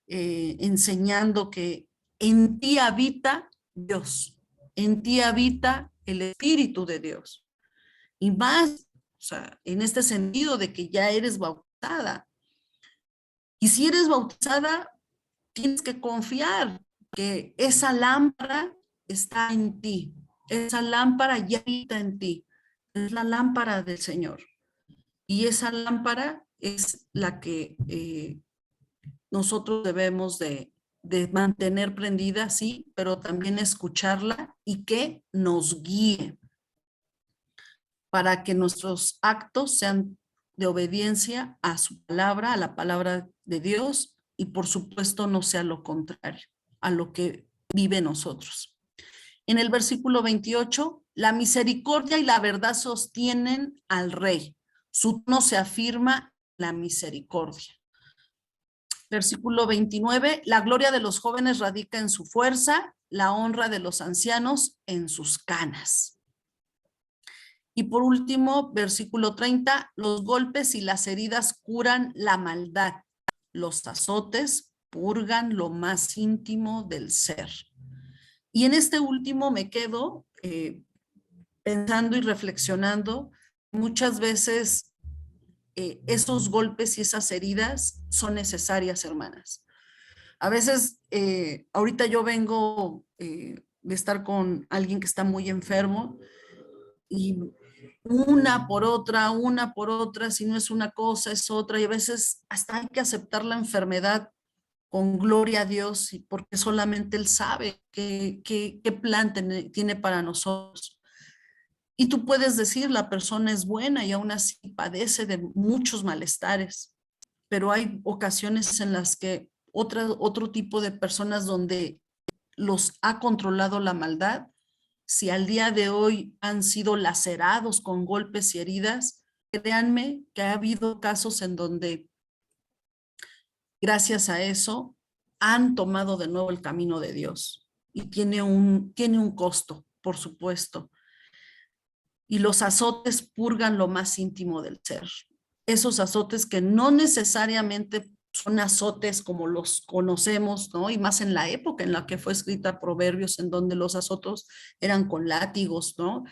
enseñando que en ti habita Dios, en ti habita el Espíritu de Dios. Y más, o sea, en este sentido de que ya eres bautizada. Y si eres bautizada, tienes que confiar que esa lámpara está en ti. Esa lámpara ya habita en ti. Es la lámpara del Señor. Y esa lámpara es la que nosotros debemos de mantener prendida, sí, pero también escucharla y que nos guíe para que nuestros actos sean de obediencia a su palabra, a la palabra de Dios, y por supuesto no sea lo contrario a lo que vive nosotros. En el versículo 28, la misericordia y la verdad sostienen al rey. Su trono se afirma la misericordia. Versículo 29, la gloria de los jóvenes radica en su fuerza, la honra de los ancianos en sus canas. Y por último, versículo 30, los golpes y las heridas curan la maldad. Los azotes purgan lo más íntimo del ser. Y en este último me quedo pensando y reflexionando. Muchas veces esos golpes y esas heridas son necesarias, hermanas. A veces, ahorita yo vengo de estar con alguien que está muy enfermo y una por otra, si no es una cosa, es otra, y a veces hasta hay que aceptar la enfermedad con gloria a Dios, porque solamente Él sabe qué plan tiene para nosotros. Y tú puedes decir, la persona es buena y aún así padece de muchos malestares, pero hay ocasiones en las que otro tipo de personas donde los ha controlado la maldad, si al día de hoy han sido lacerados con golpes y heridas, créanme que ha habido casos en donde, gracias a eso, han tomado de nuevo el camino de Dios. Y tiene un costo, por supuesto. Y los azotes purgan lo más íntimo del ser. Esos azotes que no necesariamente son azotes como los conocemos, ¿no? Y más en la época en la que fue escrita Proverbios, en donde los azotes eran con látigos, ¿no?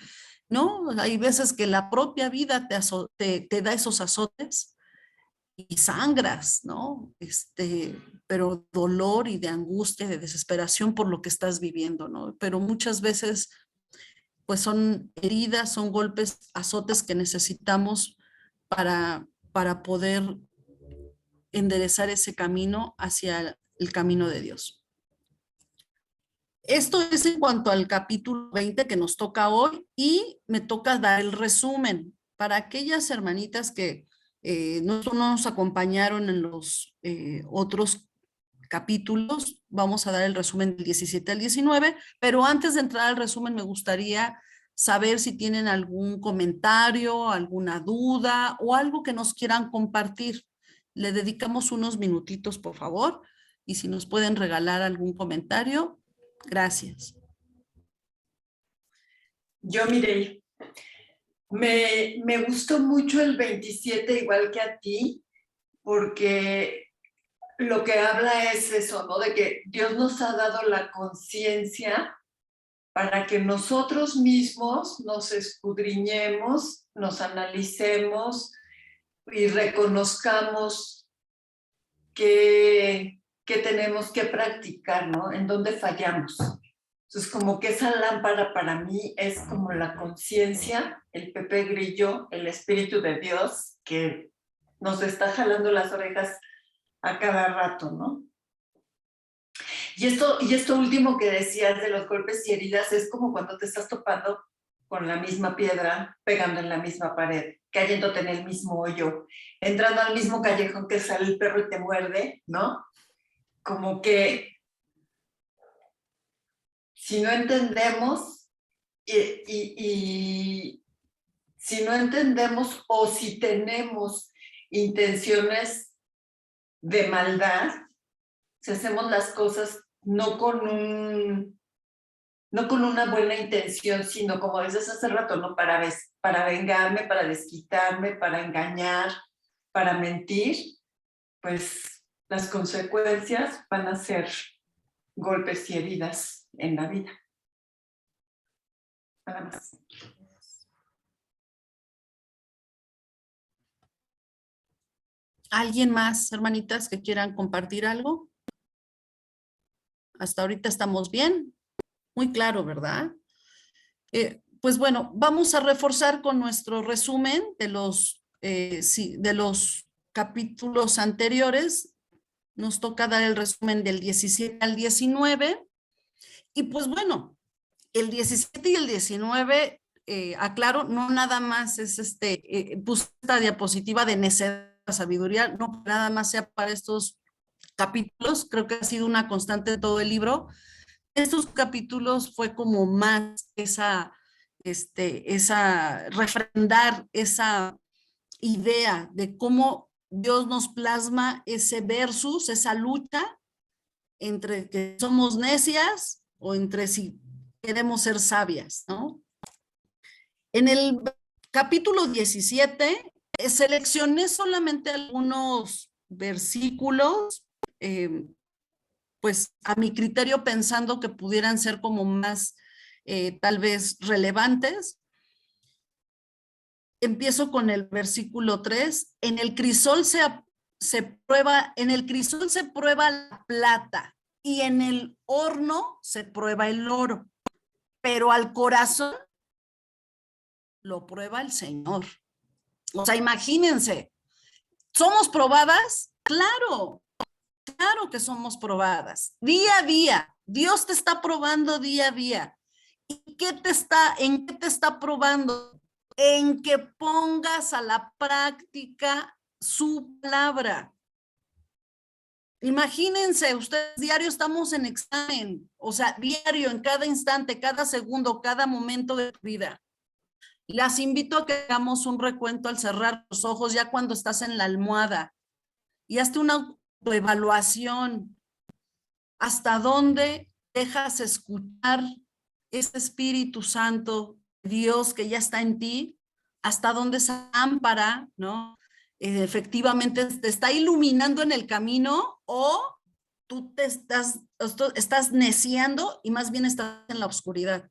No, hay veces que la propia vida te da esos azotes y sangras, ¿no? Pero dolor y de angustia, de desesperación por lo que estás viviendo, ¿no? Pero muchas veces pues son heridas, son golpes, azotes que necesitamos para poder enderezar ese camino hacia el camino de Dios. Esto es en cuanto al capítulo 20 que nos toca hoy y me toca dar el resumen para aquellas hermanitas que no nos acompañaron en los otros capítulos. Vamos a dar el resumen del 17 al 19, pero antes de entrar al resumen me gustaría saber si tienen algún comentario, alguna duda o algo que nos quieran compartir. Le dedicamos unos minutitos, por favor, y si nos pueden regalar algún comentario, gracias. Yo miré, me gustó mucho el 27, igual que a ti, porque lo que habla es eso, ¿no? De que Dios nos ha dado la conciencia para que nosotros mismos nos escudriñemos, nos analicemos y reconozcamos qué tenemos que practicar, ¿no? En dónde fallamos. Entonces, como que esa lámpara para mí es como la conciencia, el Pepe Grillo, el Espíritu de Dios, que nos está jalando las orejas a cada rato, ¿no? Y esto último que decías de los golpes y heridas es como cuando te estás topando con la misma piedra, pegando en la misma pared, cayéndote en el mismo hoyo, entrando al mismo callejón que sale el perro y te muerde, ¿no? Como que si no entendemos y si no entendemos o si tenemos intenciones de maldad, si hacemos las cosas no con una buena intención, sino como dices hace rato, ¿no? Para vengarme, para desquitarme, para engañar, para mentir, pues las consecuencias van a ser golpes y heridas en la vida. Nada más. ¿Alguien más, hermanitas, que quieran compartir algo? Hasta ahorita estamos bien. Muy claro, ¿verdad? Pues bueno, vamos a reforzar con nuestro resumen de los capítulos anteriores. Nos toca dar el resumen del 17 al 19. Y pues bueno, el 17 y el 19, aclaro, no nada más es puse esta diapositiva de necedad de sabiduría, no nada más sea para estos capítulos, creo que ha sido una constante de todo el libro. Estos capítulos fue como más refrendar esa idea de cómo Dios nos plasma ese versus, esa lucha entre que somos necias o entre si queremos ser sabias, ¿no? En el capítulo 17 seleccioné solamente algunos versículos, pues a mi criterio pensando que pudieran ser como más tal vez relevantes. empiezo con el versículo 3. En el crisol se prueba la plata y en el horno se prueba el oro, pero al corazón lo prueba el Señor. O sea, imagínense, ¿somos probadas? Claro, claro que somos probadas. Día a día, Dios te está probando día a día. ¿Y en qué te está probando? En que pongas a la práctica su palabra. Imagínense, ustedes diario estamos en examen, o sea, diario, en cada instante, cada segundo, cada momento de tu vida. Las invito a que hagamos un recuento al cerrar los ojos ya cuando estás en la almohada y hazte una evaluación. ¿Hasta dónde dejas escuchar ese Espíritu Santo, Dios que ya está en ti? ¿Hasta dónde esa lámpara, ¿no? Efectivamente te está iluminando en el camino o tú estás neciando y más bien estás en la oscuridad.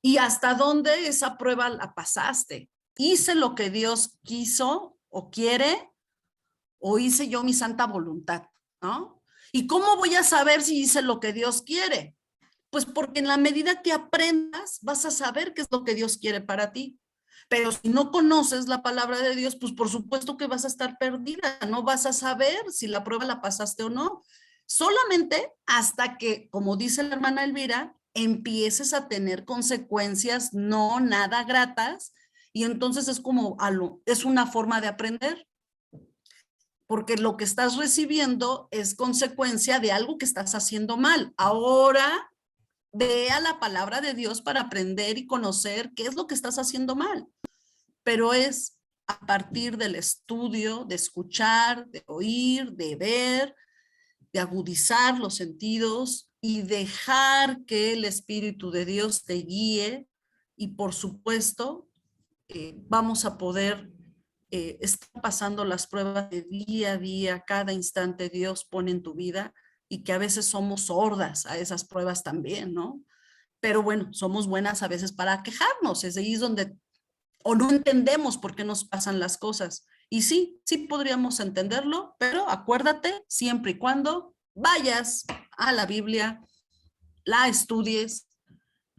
¿Y hasta dónde esa prueba la pasaste? ¿Hice lo que Dios quiso o quiere o hice yo mi santa voluntad? ¿No? ¿Y cómo voy a saber si hice lo que Dios quiere? Pues porque en la medida que aprendas vas a saber qué es lo que Dios quiere para ti. Pero si no conoces la palabra de Dios, pues por supuesto que vas a estar perdida, no vas a saber si la prueba la pasaste o no. Solamente hasta que, como dice la hermana Elvira, empieces a tener consecuencias no nada gratas y entonces es una forma de aprender. Porque lo que estás recibiendo es consecuencia de algo que estás haciendo mal. Ahora ve a la palabra de Dios para aprender y conocer qué es lo que estás haciendo mal. Pero es a partir del estudio, de escuchar, de oír, de ver, de agudizar los sentidos y dejar que el Espíritu de Dios te guíe y por supuesto vamos a poder estar pasando las pruebas de día a día, cada instante Dios pone en tu vida y que a veces somos sordas a esas pruebas también, ¿no? Pero bueno, somos buenas a veces para quejarnos, es ahí donde o no entendemos por qué nos pasan las cosas. Y sí, sí podríamos entenderlo, pero acuérdate, siempre y cuando vayas a la Biblia, la estudies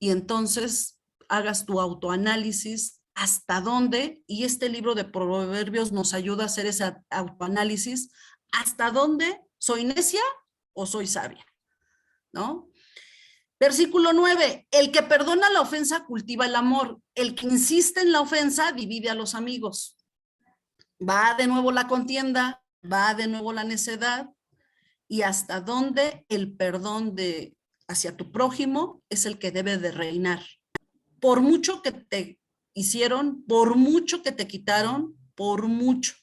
y entonces hagas tu autoanálisis hasta dónde, y este libro de Proverbios nos ayuda a hacer ese autoanálisis, hasta dónde soy necia o soy sabia, ¿no? Versículo 9, el que perdona la ofensa cultiva el amor, el que insiste en la ofensa divide a los amigos. Va de nuevo la contienda, va de nuevo la necedad, y hasta dónde el perdón hacia tu prójimo es el que debe de reinar. Por mucho que te hicieron, por mucho que te quitaron, por mucho.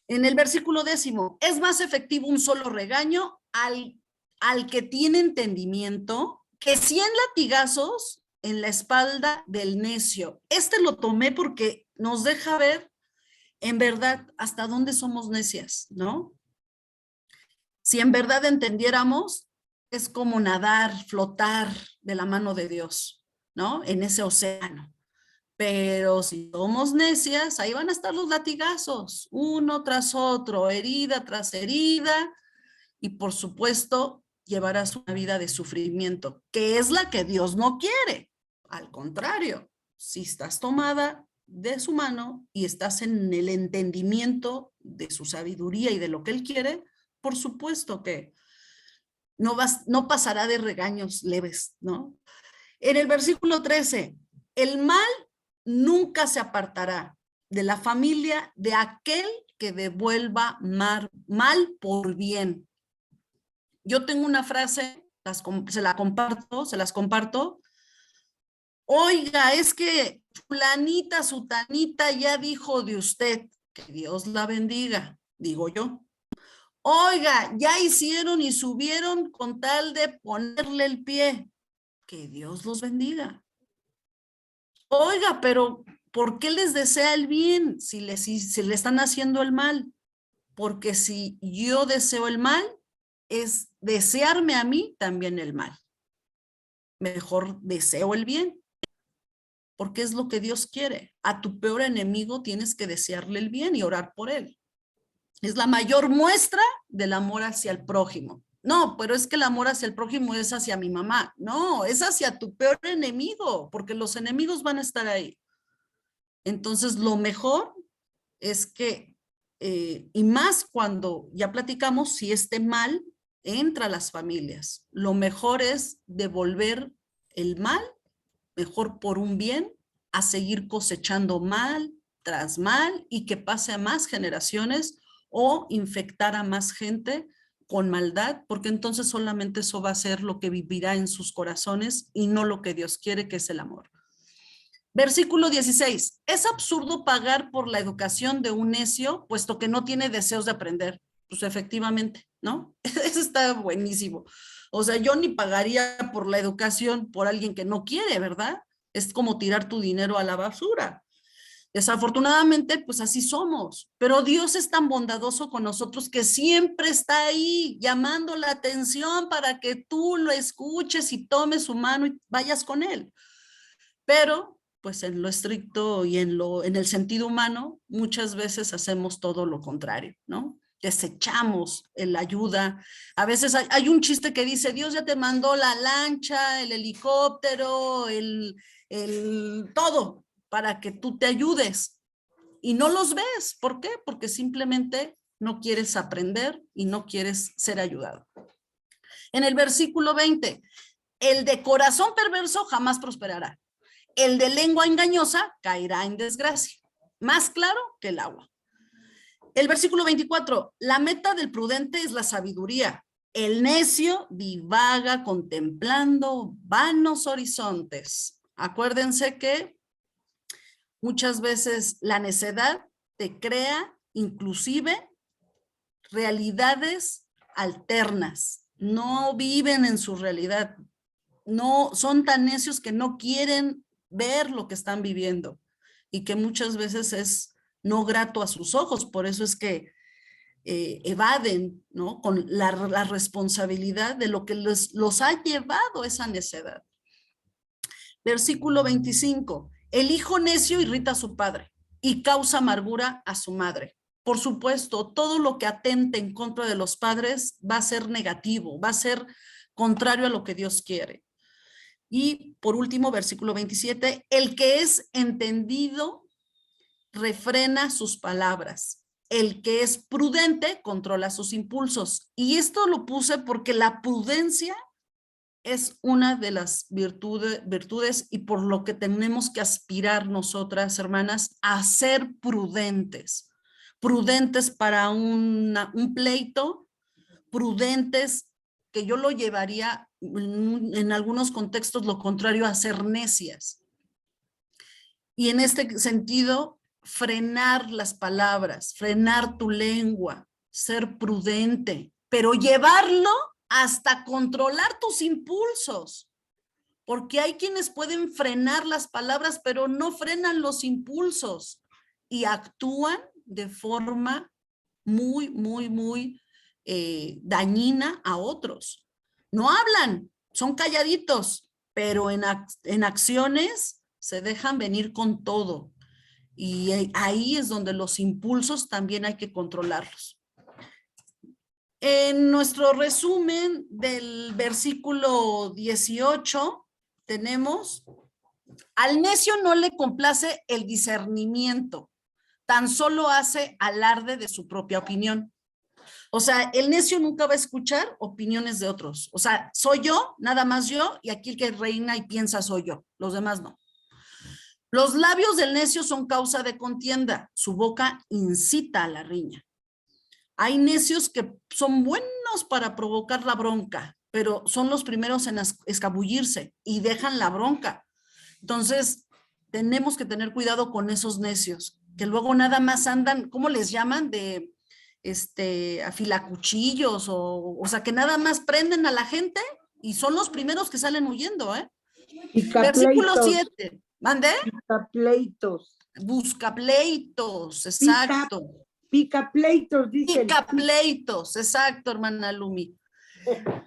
En el versículo 10, es más efectivo un solo regaño al que tiene entendimiento que 100 latigazos en la espalda del necio. Este lo tomé porque nos deja ver en verdad hasta dónde somos necias, ¿no? Si en verdad entendiéramos, es como nadar, flotar de la mano de Dios, ¿no? En ese océano. Pero si somos necias, ahí van a estar los latigazos, uno tras otro, herida tras herida, y por supuesto llevarás una vida de sufrimiento, que es la que Dios no quiere. Al contrario, si estás tomada de su mano y estás en el entendimiento de su sabiduría y de lo que Él quiere, por supuesto que no pasará de regaños leves, ¿no? En el versículo 13, el mal nunca se apartará de la familia de aquel que devuelva mal por bien. Yo tengo una frase, se las comparto. Oiga, es que fulanita, sutanita ya dijo de usted, que Dios la bendiga, digo yo. Oiga, ya hicieron y subieron con tal de ponerle el pie, que Dios los bendiga. Oiga, pero ¿por qué les desea el bien si le están haciendo el mal? Porque si yo deseo el mal, es desearme a mí también el mal. Mejor deseo el bien. porque es lo que Dios quiere. A tu peor enemigo tienes que desearle el bien y orar por él. Es la mayor muestra del amor hacia el prójimo. No, pero es que el amor hacia el prójimo es hacia mi mamá. No, es hacia tu peor enemigo, porque los enemigos van a estar ahí. Entonces, lo mejor es que, y más cuando ya platicamos, si este mal entra a las familias, lo mejor es devolver el mal, mejor por un bien, a seguir cosechando mal tras mal y que pase a más generaciones o infectar a más gente con maldad, porque entonces solamente eso va a ser lo que vivirá en sus corazones y no lo que Dios quiere, que es el amor. Versículo 16. Es absurdo pagar por la educación de un necio, puesto que no tiene deseos de aprender. Pues efectivamente, ¿no? Eso está buenísimo. O sea, yo ni pagaría por la educación por alguien que no quiere, ¿verdad? Es como tirar tu dinero a la basura. Desafortunadamente, pues así somos, pero Dios es tan bondadoso con nosotros que siempre está ahí llamando la atención para que tú lo escuches y tomes su mano y vayas con él. Pero, pues en lo estricto y en el sentido humano, muchas veces hacemos todo lo contrario, ¿no? Desechamos la ayuda. A veces hay un chiste que dice, Dios ya te mandó la lancha, el helicóptero, todo, para que tú te ayudes y no los ves. ¿Por qué? Porque simplemente no quieres aprender y no quieres ser ayudado. En el versículo 20, el de corazón perverso jamás prosperará. El de lengua engañosa caerá en desgracia. Más claro que el agua. El versículo 24, la meta del prudente es la sabiduría. El necio divaga contemplando vanos horizontes. Acuérdense que muchas veces la necedad te crea inclusive realidades alternas. No viven en su realidad. No son tan necios que no quieren ver lo que están viviendo y que muchas veces es no grato a sus ojos. Por eso es que evaden, ¿no? Con la responsabilidad de lo que los ha llevado esa necedad. Versículo 25. El hijo necio irrita a su padre y causa amargura a su madre. Por supuesto, todo lo que atente en contra de los padres va a ser negativo, va a ser contrario a lo que Dios quiere. Y por último, versículo 27, el que es entendido refrena sus palabras. El que es prudente controla sus impulsos. Y esto lo puse porque la prudencia es una de las virtudes y por lo que tenemos que aspirar nosotras, hermanas, a ser prudentes. Prudentes para un pleito, prudentes que yo lo llevaría en algunos contextos lo contrario a ser necias. Y en este sentido, frenar las palabras, frenar tu lengua, ser prudente, pero llevarlo hasta controlar tus impulsos. Porque hay quienes pueden frenar las palabras, pero no frenan los impulsos y actúan de forma muy dañina a otros. No hablan, son calladitos, pero en acciones se dejan venir con todo. Y ahí es donde los impulsos también hay que controlarlos. En nuestro resumen del versículo 18 tenemos, al necio no le complace el discernimiento, tan solo hace alarde de su propia opinión. O sea, el necio nunca va a escuchar opiniones de otros. O sea, soy yo, nada más yo, y aquí el que reina y piensa soy yo, los demás no. Los labios del necio son causa de contienda, su boca incita a la riña. Hay necios que son buenos para provocar la bronca, pero son los primeros en escabullirse y dejan la bronca. Entonces, tenemos que tener cuidado con esos necios, que luego nada más andan, ¿cómo les llaman? De afilacuchillos, o sea, que nada más prenden a la gente y son los primeros que salen huyendo, ¿eh? Versículo 7. ¿Mande? Picapleitos. Buscapleitos, exacto. Picapleitos, dice. Picapleitos, exacto, hermana Lumi.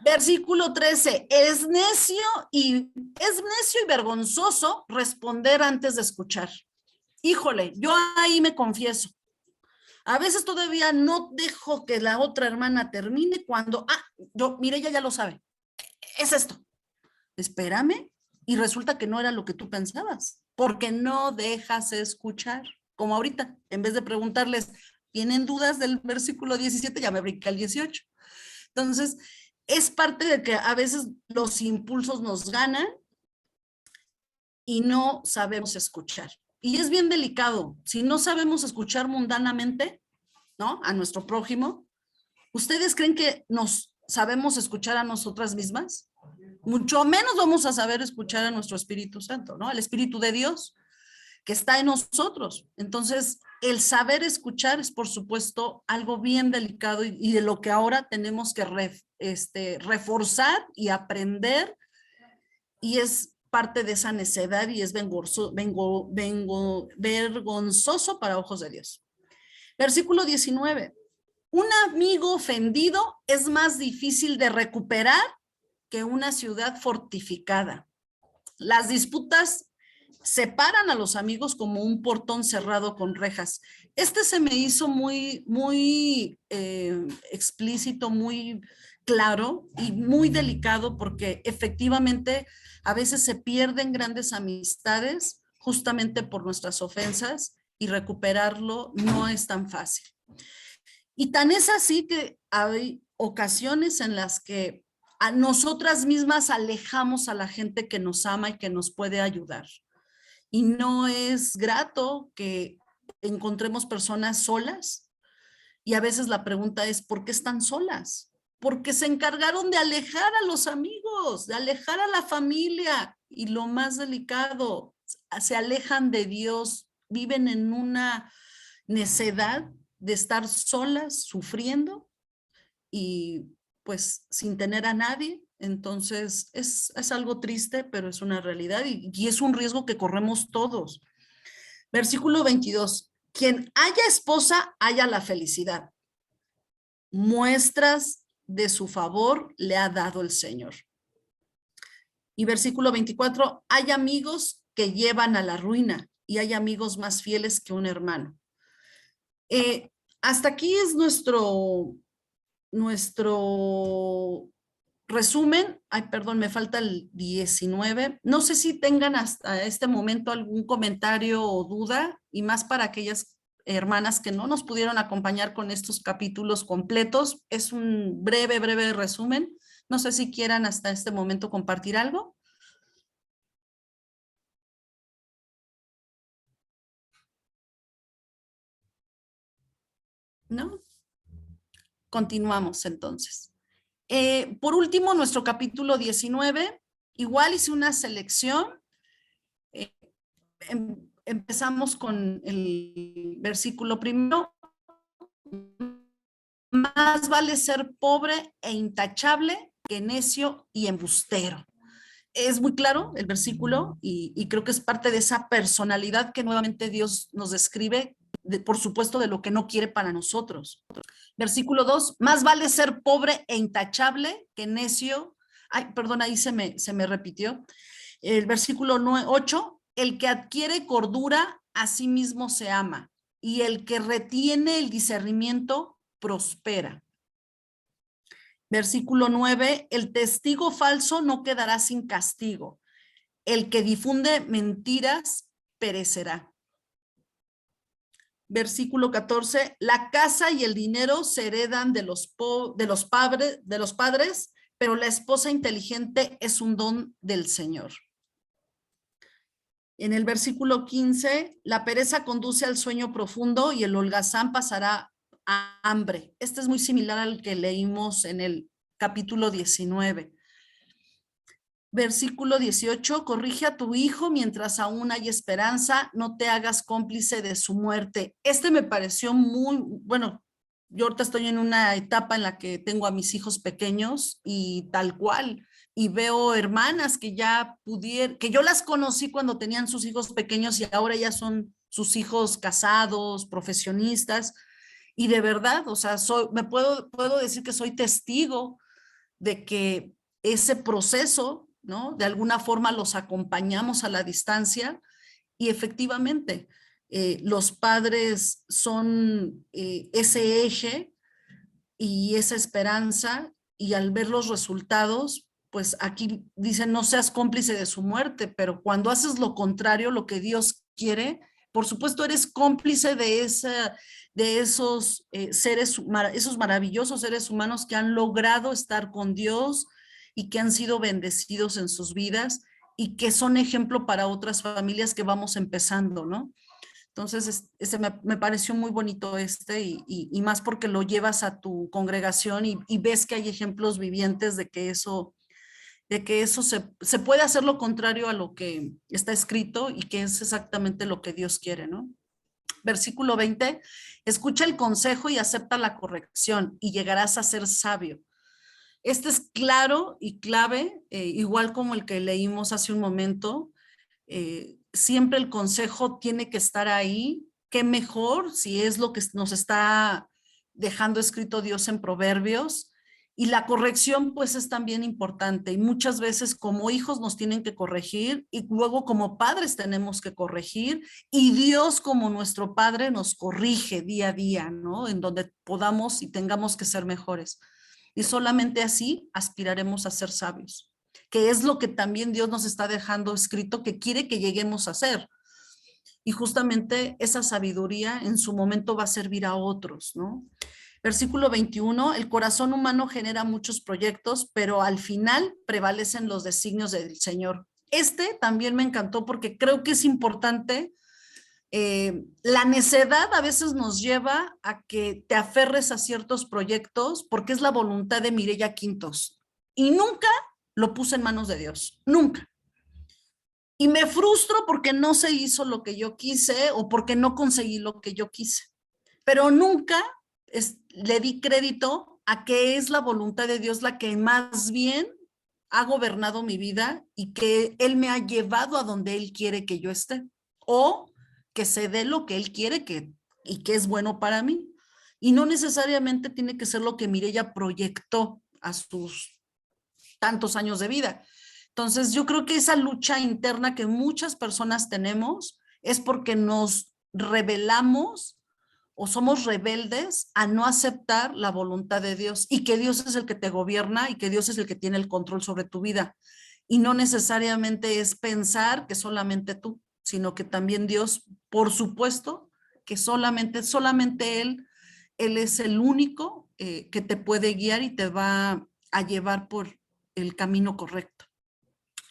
Versículo 13, es necio y vergonzoso responder antes de escuchar. Híjole, yo ahí me confieso. A veces todavía no dejo que la otra hermana termine cuando, mire, ella ya lo sabe. Es esto. Espérame. Y resulta que no era lo que tú pensabas, porque no dejas escuchar. Como ahorita, en vez de preguntarles, ¿tienen dudas del versículo 17? Ya me brinqué al 18. Entonces, es parte de que a veces los impulsos nos ganan y no sabemos escuchar. Y es bien delicado. Si no sabemos escuchar mundanamente, ¿no? A nuestro prójimo, ¿ustedes creen que nos sabemos escuchar a nosotras mismas? Mucho menos vamos a saber escuchar a nuestro Espíritu Santo, ¿no? Al Espíritu de Dios que está en nosotros. Entonces, el saber escuchar es, por supuesto, algo bien delicado y de lo que ahora tenemos que reforzar y aprender, y es parte de esa necedad y es vergonzoso para ojos de Dios. Versículo 19. Un amigo ofendido es más difícil de recuperar que una ciudad fortificada. Las disputas separan a los amigos como un portón cerrado con rejas. Se me hizo muy explícito, muy claro y muy delicado, porque efectivamente a veces se pierden grandes amistades justamente por nuestras ofensas y recuperarlo no es tan fácil. Y tan es así que hay ocasiones en las que a nosotras mismas alejamos a la gente que nos ama y que nos puede ayudar. Y no es grato que encontremos personas solas. Y a veces la pregunta es, ¿por qué están solas? Porque se encargaron de alejar a los amigos, de alejar a la familia. Y lo más delicado, se alejan de Dios, viven en una necedad de estar solas, sufriendo y pues sin tener a nadie. Entonces es algo triste, pero es una realidad y es un riesgo que corremos todos. Versículo 22. Quien haya esposa, haya la felicidad. Muestras de su favor le ha dado el Señor. Y versículo 24. Hay amigos que llevan a la ruina y hay amigos más fieles que un hermano. Hasta aquí es nuestro resumen. Ay, perdón, me falta el 19. No sé si tengan hasta este momento algún comentario o duda, y más para aquellas hermanas que no nos pudieron acompañar con estos capítulos completos. Es un breve resumen. No sé si quieran hasta este momento compartir algo. ¿No? Continuamos entonces. Por último, nuestro capítulo 19, igual hice una selección. Empezamos con el versículo primero. Más vale ser pobre e intachable que necio y embustero. Es muy claro el versículo y creo que es parte de esa personalidad que nuevamente Dios nos describe, por supuesto, de lo que no quiere para nosotros. Versículo 2, más vale ser pobre e intachable que necio. Ay, perdón, ahí se me repitió. El versículo 8, el que adquiere cordura a sí mismo se ama, y el que retiene el discernimiento prospera. Versículo 9, el testigo falso no quedará sin castigo. El que difunde mentiras perecerá. Versículo 14, la casa y el dinero se heredan de los padres, pero la esposa inteligente es un don del Señor. En el versículo 15, la pereza conduce al sueño profundo y el holgazán pasará a hambre. Este es muy similar al que leímos en el capítulo 19. Versículo 18, corrige a tu hijo mientras aún hay esperanza, no te hagas cómplice de su muerte. Me pareció muy, bueno, yo ahorita estoy en una etapa en la que tengo a mis hijos pequeños y tal cual, y veo hermanas que ya que yo las conocí cuando tenían sus hijos pequeños y ahora ya son sus hijos casados, profesionistas, y de verdad, o sea, puedo decir que soy testigo de que ese proceso, ¿no? De alguna forma los acompañamos a la distancia y efectivamente los padres son ese eje y esa esperanza, y al ver los resultados, pues aquí dicen no seas cómplice de su muerte, pero cuando haces lo contrario, lo que Dios quiere, por supuesto eres cómplice de esos esos maravillosos seres humanos que han logrado estar con Dios y que han sido bendecidos en sus vidas y que son ejemplo para otras familias que vamos empezando, ¿no? Entonces, me pareció muy bonito y más porque lo llevas a tu congregación y ves que hay ejemplos vivientes de que eso se puede hacer lo contrario a lo que está escrito y que es exactamente lo que Dios quiere, ¿no? Versículo 20, escucha el consejo y acepta la corrección y llegarás a ser sabio. Este es claro y clave, igual como el que leímos hace un momento. Siempre el consejo tiene que estar ahí. Qué mejor si es lo que nos está dejando escrito Dios en Proverbios. Y la corrección pues es también importante y muchas veces como hijos nos tienen que corregir y luego como padres tenemos que corregir y Dios como nuestro Padre nos corrige día a día, ¿no? En donde podamos y tengamos que ser mejores. Y solamente así aspiraremos a ser sabios, que es lo que también Dios nos está dejando escrito que quiere que lleguemos a ser. Y justamente esa sabiduría en su momento va a servir a otros, ¿no? Versículo 21, el corazón humano genera muchos proyectos, pero al final prevalecen los designios del Señor. Este también me encantó porque creo que es importante. La necedad a veces nos lleva a que te aferres a ciertos proyectos porque es la voluntad de Mireya Quintos. Y nunca lo puse en manos de Dios, nunca. Y me frustro porque no se hizo lo que yo quise o porque no conseguí lo que yo quise. Pero nunca le di crédito a que es la voluntad de Dios la que más bien ha gobernado mi vida y que Él me ha llevado a donde Él quiere que yo esté. O que se dé lo que Él quiere y que es bueno para mí. Y no necesariamente tiene que ser lo que Mireya proyectó a sus tantos años de vida. Entonces, yo creo que esa lucha interna que muchas personas tenemos es porque nos rebelamos o somos rebeldes a no aceptar la voluntad de Dios y que Dios es el que te gobierna y que Dios es el que tiene el control sobre tu vida. Y no necesariamente es pensar que solamente tú, sino que también Dios, por supuesto, que solamente Él es el único que te puede guiar y te va a llevar por el camino correcto.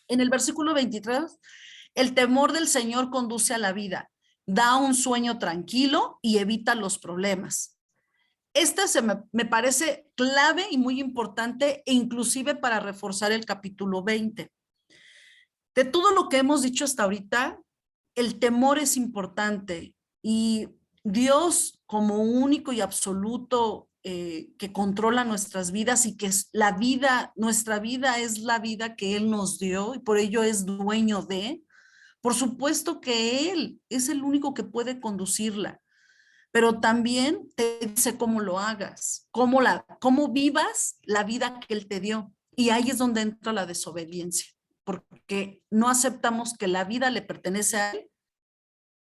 En el versículo 23, el temor del Señor conduce a la vida, da un sueño tranquilo y evita los problemas. Me parece clave y muy importante, e inclusive para reforzar el capítulo 20. De todo lo que hemos dicho hasta ahorita, el temor es importante y Dios como único y absoluto que controla nuestras vidas y que es nuestra vida es la vida que Él nos dio y por ello es dueño de, por supuesto que Él es el único que puede conducirla, pero también te dice cómo lo hagas, cómo vivas la vida que Él te dio. Y ahí es donde entra la desobediencia, porque no aceptamos que la vida le pertenece a Él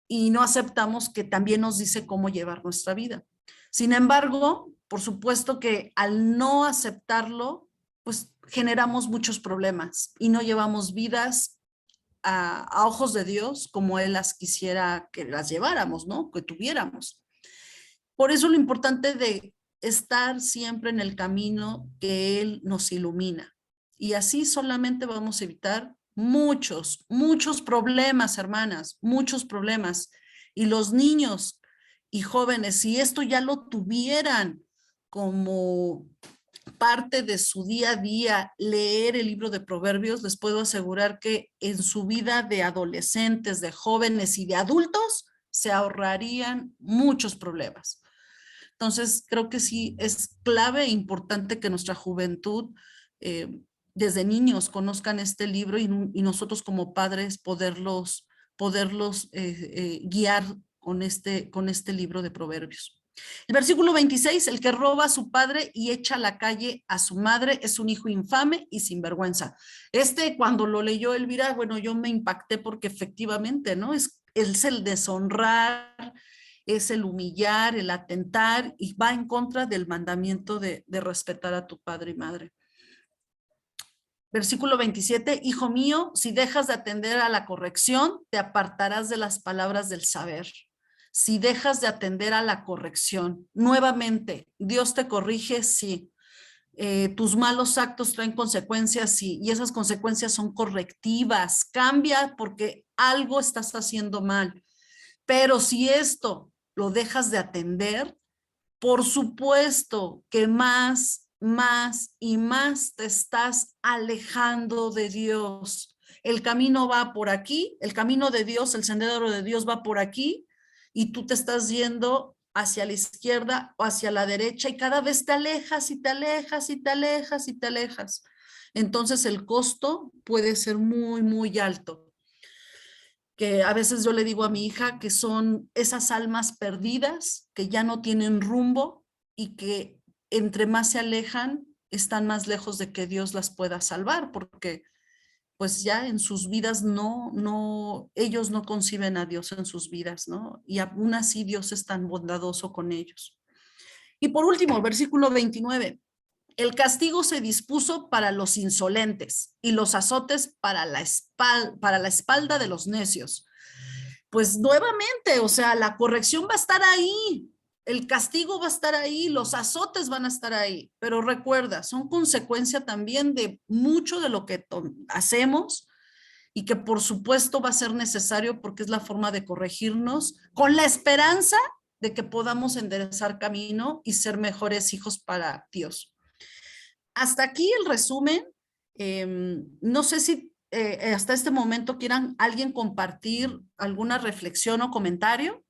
y no aceptamos que también nos dice cómo llevar nuestra vida. Sin embargo, por supuesto que al no aceptarlo, pues generamos muchos problemas y no llevamos vidas a ojos de Dios como Él las quisiera que las lleváramos, ¿no? Que tuviéramos. Por eso lo importante de estar siempre en el camino que Él nos ilumina. Y así solamente vamos a evitar muchos problemas, hermanas, muchos problemas. Y los niños y jóvenes, si esto ya lo tuvieran como parte de su día a día, leer el libro de Proverbios, les puedo asegurar que en su vida de adolescentes, de jóvenes y de adultos, se ahorrarían muchos problemas. Entonces, creo que sí es clave e importante que nuestra juventud, desde niños, conozcan este libro y nosotros como padres poderlos guiar con este libro de Proverbios. El versículo 26, el que roba a su padre y echa a la calle a su madre es un hijo infame y sinvergüenza. Cuando lo leyó Elvira, bueno, yo me impacté porque efectivamente, ¿no? Es el deshonrar, es el humillar, el atentar y va en contra del mandamiento de respetar a tu padre y madre. Versículo 27, hijo mío, si dejas de atender a la corrección, te apartarás de las palabras del saber. Si dejas de atender a la corrección, nuevamente, Dios te corrige, sí. Tus malos actos traen consecuencias, sí, y esas consecuencias son correctivas. Cambia porque algo estás haciendo mal. Pero si esto lo dejas de atender, por supuesto que más y más te estás alejando de Dios. El camino va por aquí, el camino de Dios, el sendero de Dios va por aquí y tú te estás yendo hacia la izquierda o hacia la derecha y cada vez te alejas y te alejas y te alejas y te alejas. Entonces el costo puede ser muy, muy alto. Que a veces yo le digo a mi hija que son esas almas perdidas que ya no tienen rumbo y que entre más se alejan, están más lejos de que Dios las pueda salvar, porque pues ya en sus vidas ellos no conciben a Dios en sus vidas, ¿no? Y aún así Dios es tan bondadoso con ellos. Y por último, versículo 29. El castigo se dispuso para los insolentes y los azotes para la espalda de los necios. Pues nuevamente, o sea, la corrección va a estar ahí, el castigo va a estar ahí, los azotes van a estar ahí, pero recuerda, son consecuencia también de mucho de lo que hacemos y que por supuesto va a ser necesario porque es la forma de corregirnos con la esperanza de que podamos enderezar camino y ser mejores hijos para Dios. Hasta aquí el resumen. No sé si hasta este momento quieran alguien compartir alguna reflexión o comentario.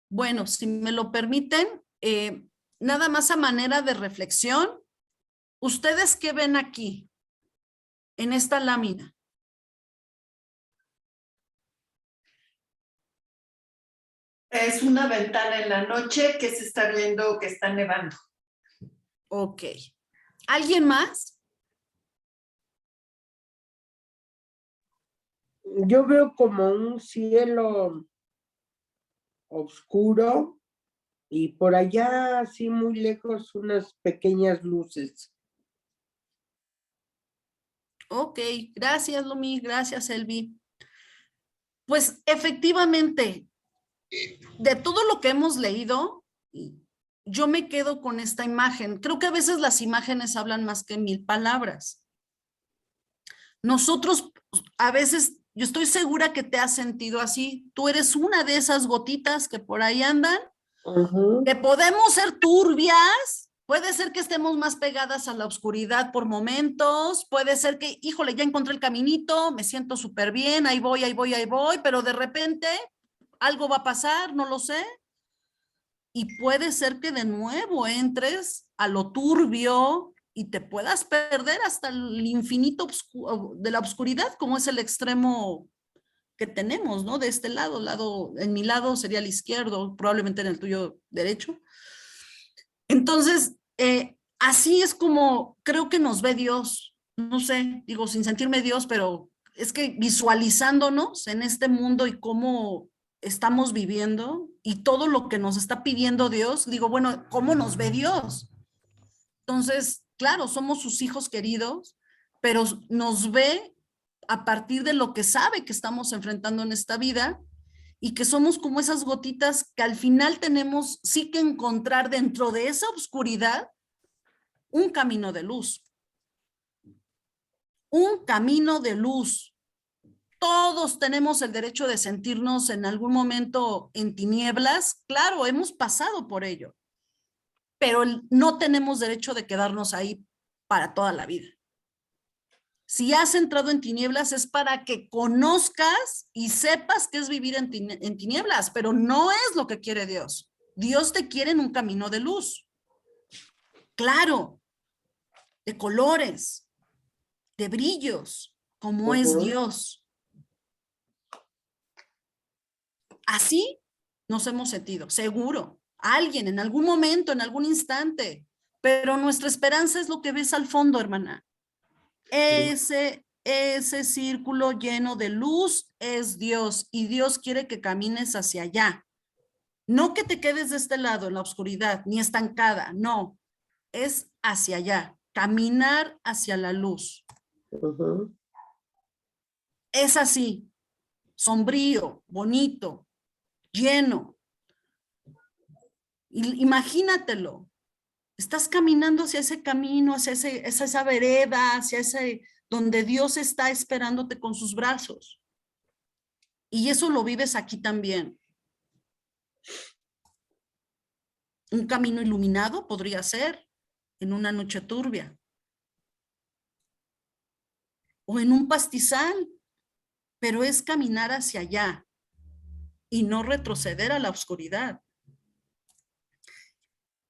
Bueno, si me lo permiten, nada más a manera de reflexión, ¿ustedes qué ven aquí en esta lámina? Es una ventana en la noche que se está viendo que está nevando. Ok. ¿Alguien más? Yo veo como un cielo oscuro y por allá, así muy lejos, unas pequeñas luces. Ok, gracias Lumi, gracias Elvi. Pues efectivamente, de todo lo que hemos leído, yo me quedo con esta imagen. Creo que a veces las imágenes hablan más que 1000 palabras. Nosotros, a veces, yo estoy segura que te has sentido así. Tú eres una de esas gotitas que por ahí andan, que podemos ser turbias. Puede ser que estemos más pegadas a la oscuridad por momentos. Puede ser que, híjole, ya encontré el caminito, me siento súper bien, ahí voy, ahí voy, ahí voy, pero de repente algo va a pasar, no lo sé. Y puede ser que de nuevo entres a lo turbio y te puedas perder hasta el infinito de la oscuridad, como es el extremo que tenemos, ¿no? De este lado, en mi lado sería el izquierdo, probablemente en el tuyo derecho. Entonces, así es como creo que nos ve Dios, no sé, digo, sin sentirme Dios, pero es que visualizándonos en este mundo y cómo estamos viviendo y todo lo que nos está pidiendo Dios, digo, bueno, ¿cómo nos ve Dios? Entonces, claro, somos sus hijos queridos, pero nos ve a partir de lo que sabe que estamos enfrentando en esta vida y que somos como esas gotitas que al final tenemos sí que encontrar dentro de esa oscuridad un camino de luz. Un camino de luz. Todos tenemos el derecho de sentirnos en algún momento en tinieblas. Claro, hemos pasado por ello, pero no tenemos derecho de quedarnos ahí para toda la vida. Si has entrado en tinieblas es para que conozcas y sepas qué es vivir en tinieblas, pero no es lo que quiere Dios. Dios te quiere en un camino de luz. Claro, de colores, de brillos, como es Dios. Así nos hemos sentido, seguro. Alguien, en algún momento, en algún instante. Pero nuestra esperanza es lo que ves al fondo, hermana. Ese círculo lleno de luz es Dios y Dios quiere que camines hacia allá. No que te quedes de este lado en la oscuridad, ni estancada, no. Es hacia allá, caminar hacia la luz. Es así, sombrío, bonito, lleno. Imagínatelo. Estás caminando hacia ese camino, hacia esa vereda, hacia ese donde Dios está esperándote con sus brazos. Y eso lo vives aquí también. Un camino iluminado podría ser en una noche turbia. O en un pastizal, pero es caminar hacia allá y no retroceder a la oscuridad.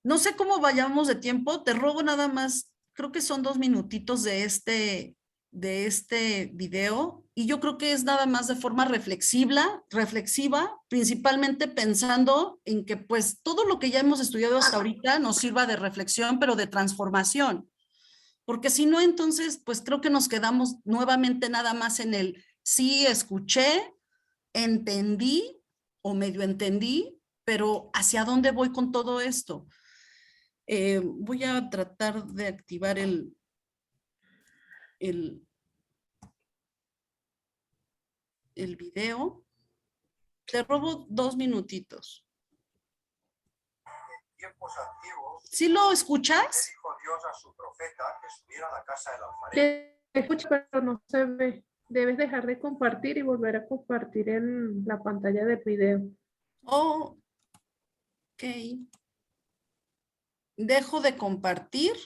No sé cómo vayamos de tiempo, te robo nada más, creo que son 2 minutitos de este video, y yo creo que es nada más de forma reflexiva, principalmente pensando en que pues todo lo que ya hemos estudiado hasta ahorita nos sirva de reflexión, pero de transformación. Porque si no, entonces, pues creo que nos quedamos nuevamente nada más en el sí escuché, entendí o medio entendí, pero ¿hacia dónde voy con todo esto? Voy a tratar de activar el video. Te robo 2 minutitos. En tiempos antiguos, ¿Sí lo escuchas? le dijo Dios a su profeta que subiera a la casa del alfarero. Te escucho, pero no se ve. Debes dejar de compartir y volver a compartir en la pantalla del video. Oh, ok. Dejo de compartir.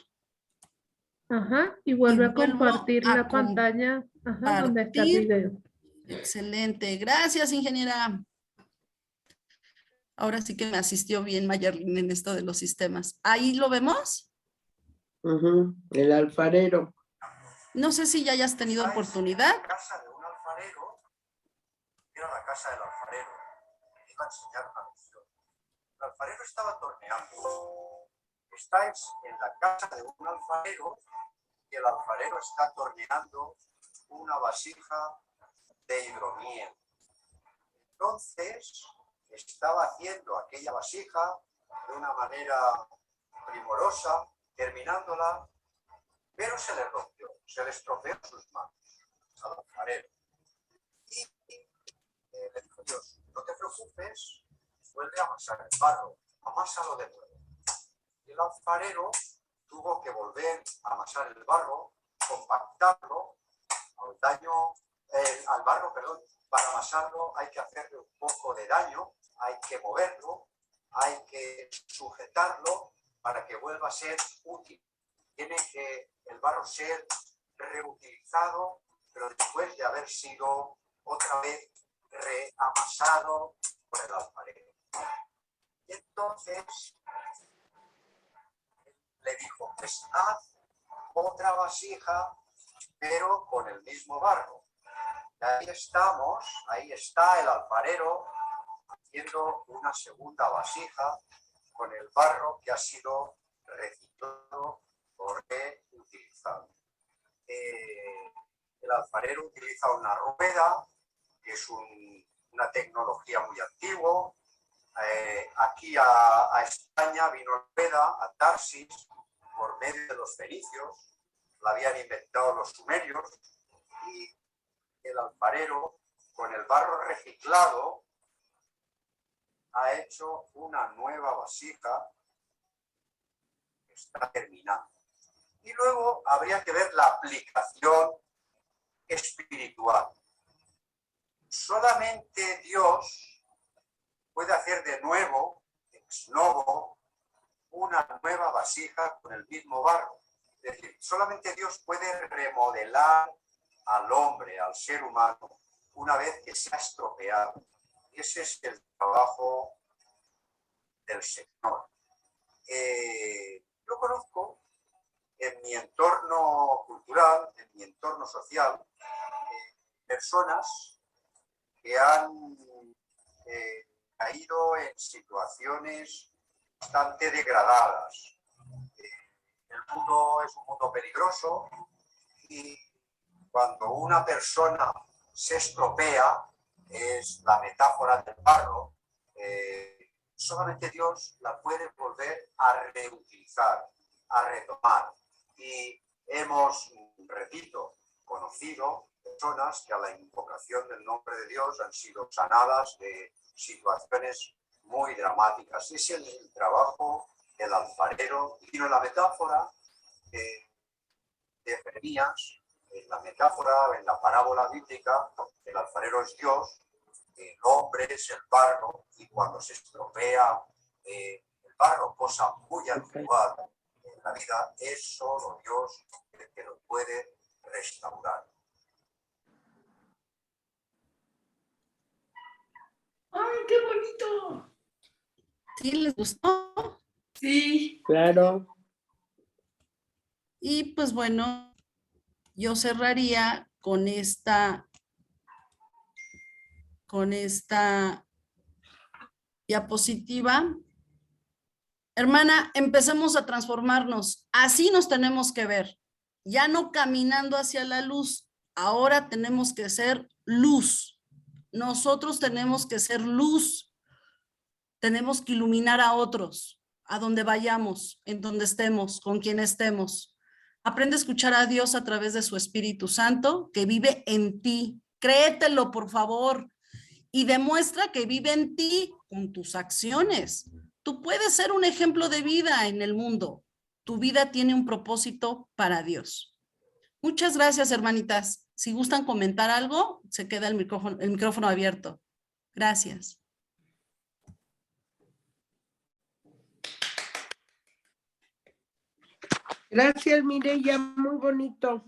Ajá, y vuelve a vuelvo compartir a la pantalla, ajá, donde está el video. Excelente. Gracias, ingeniera. Ahora sí que me asistió bien Mayerlin en esto de los sistemas. ¿Ahí lo vemos? El alfarero. No sé si ya hayas tenido oportunidad. En la casa de un alfarero, era la casa del alfarero. Le iba a enseñar una lección. El alfarero estaba torneando. Estáis en la casa de un alfarero y el alfarero está torneando una vasija de hidromiel. Entonces, estaba haciendo aquella vasija de una manera primorosa, terminándola, pero se le rompió, se le estropeó en sus manos al alfarero. Y le dijo Dios, no te preocupes, vuelve a amasar el barro, amásalo de nuevo. Y el alfarero tuvo que volver a amasar el barro, compactarlo al barro, perdón. Para amasarlo hay que hacerle un poco de daño, hay que moverlo, hay que sujetarlo para que vuelva a ser útil. Tiene que el barro ser reutilizado, pero después de haber sido otra vez reamasado por el alfarero. Y entonces le dijo, pues haz otra vasija, pero con el mismo barro. Y ahí estamos, ahí está el alfarero haciendo una segunda vasija con el barro que ha sido reciclado o reutilizado. El alfarero utiliza una rueda, que es una tecnología muy antigua. Aquí a España vino la rueda, a Tarsis, por medio de los fenicios. La habían inventado los sumerios y el alfarero, con el barro reciclado, ha hecho una nueva vasija que está terminando. Y luego habría que ver la aplicación espiritual. Solamente Dios puede hacer de nuevo, ex novo, una nueva vasija con el mismo barro. Es decir, solamente Dios puede remodelar al hombre, al ser humano, una vez que se ha estropeado. Y ese es el trabajo del Señor. Yo conozco en mi entorno cultural, en mi entorno social, personas que han caído en situaciones bastante degradadas. El mundo es un mundo peligroso y cuando una persona se estropea, es la metáfora del barro, solamente Dios la puede volver a reutilizar, a retomar. Y hemos, repito, conocido personas que a la invocación del nombre de Dios han sido sanadas de situaciones muy dramáticas. Ese es el trabajo del alfarero. Y en la metáfora de Jeremías, en la metáfora, en la parábola bíblica, el alfarero es Dios, el hombre es el barro, y cuando se estropea el barro, cosa muy habitual en la vida, es solo Dios el que lo puede restaurar. ¡Ay, qué bonito! ¿Sí les gustó? Sí. Claro. Y pues bueno, yo cerraría con esta diapositiva. Hermana, empecemos a transformarnos. Así nos tenemos que ver. Ya no caminando hacia la luz. Ahora tenemos que ser luz. Nosotros tenemos que ser luz. Tenemos que iluminar a otros, a donde vayamos, en donde estemos, con quien estemos. Aprende a escuchar a Dios a través de su Espíritu Santo que vive en ti. Créetelo, por favor, y demuestra que vive en ti con tus acciones. Tú puedes ser un ejemplo de vida en el mundo. Tu vida tiene un propósito para Dios. Muchas gracias, hermanitas. Si gustan comentar algo, se queda el micrófono abierto. Gracias. Gracias, Mireya, muy bonito.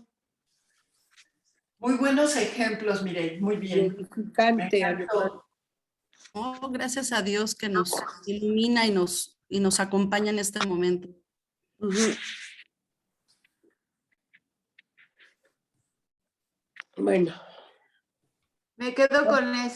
Muy buenos ejemplos, Mireille, muy bien. Edificante, Me además. encantó. Oh, gracias a Dios que nos ilumina y nos acompaña en este momento. Ujú. Bueno. Me quedo con eso.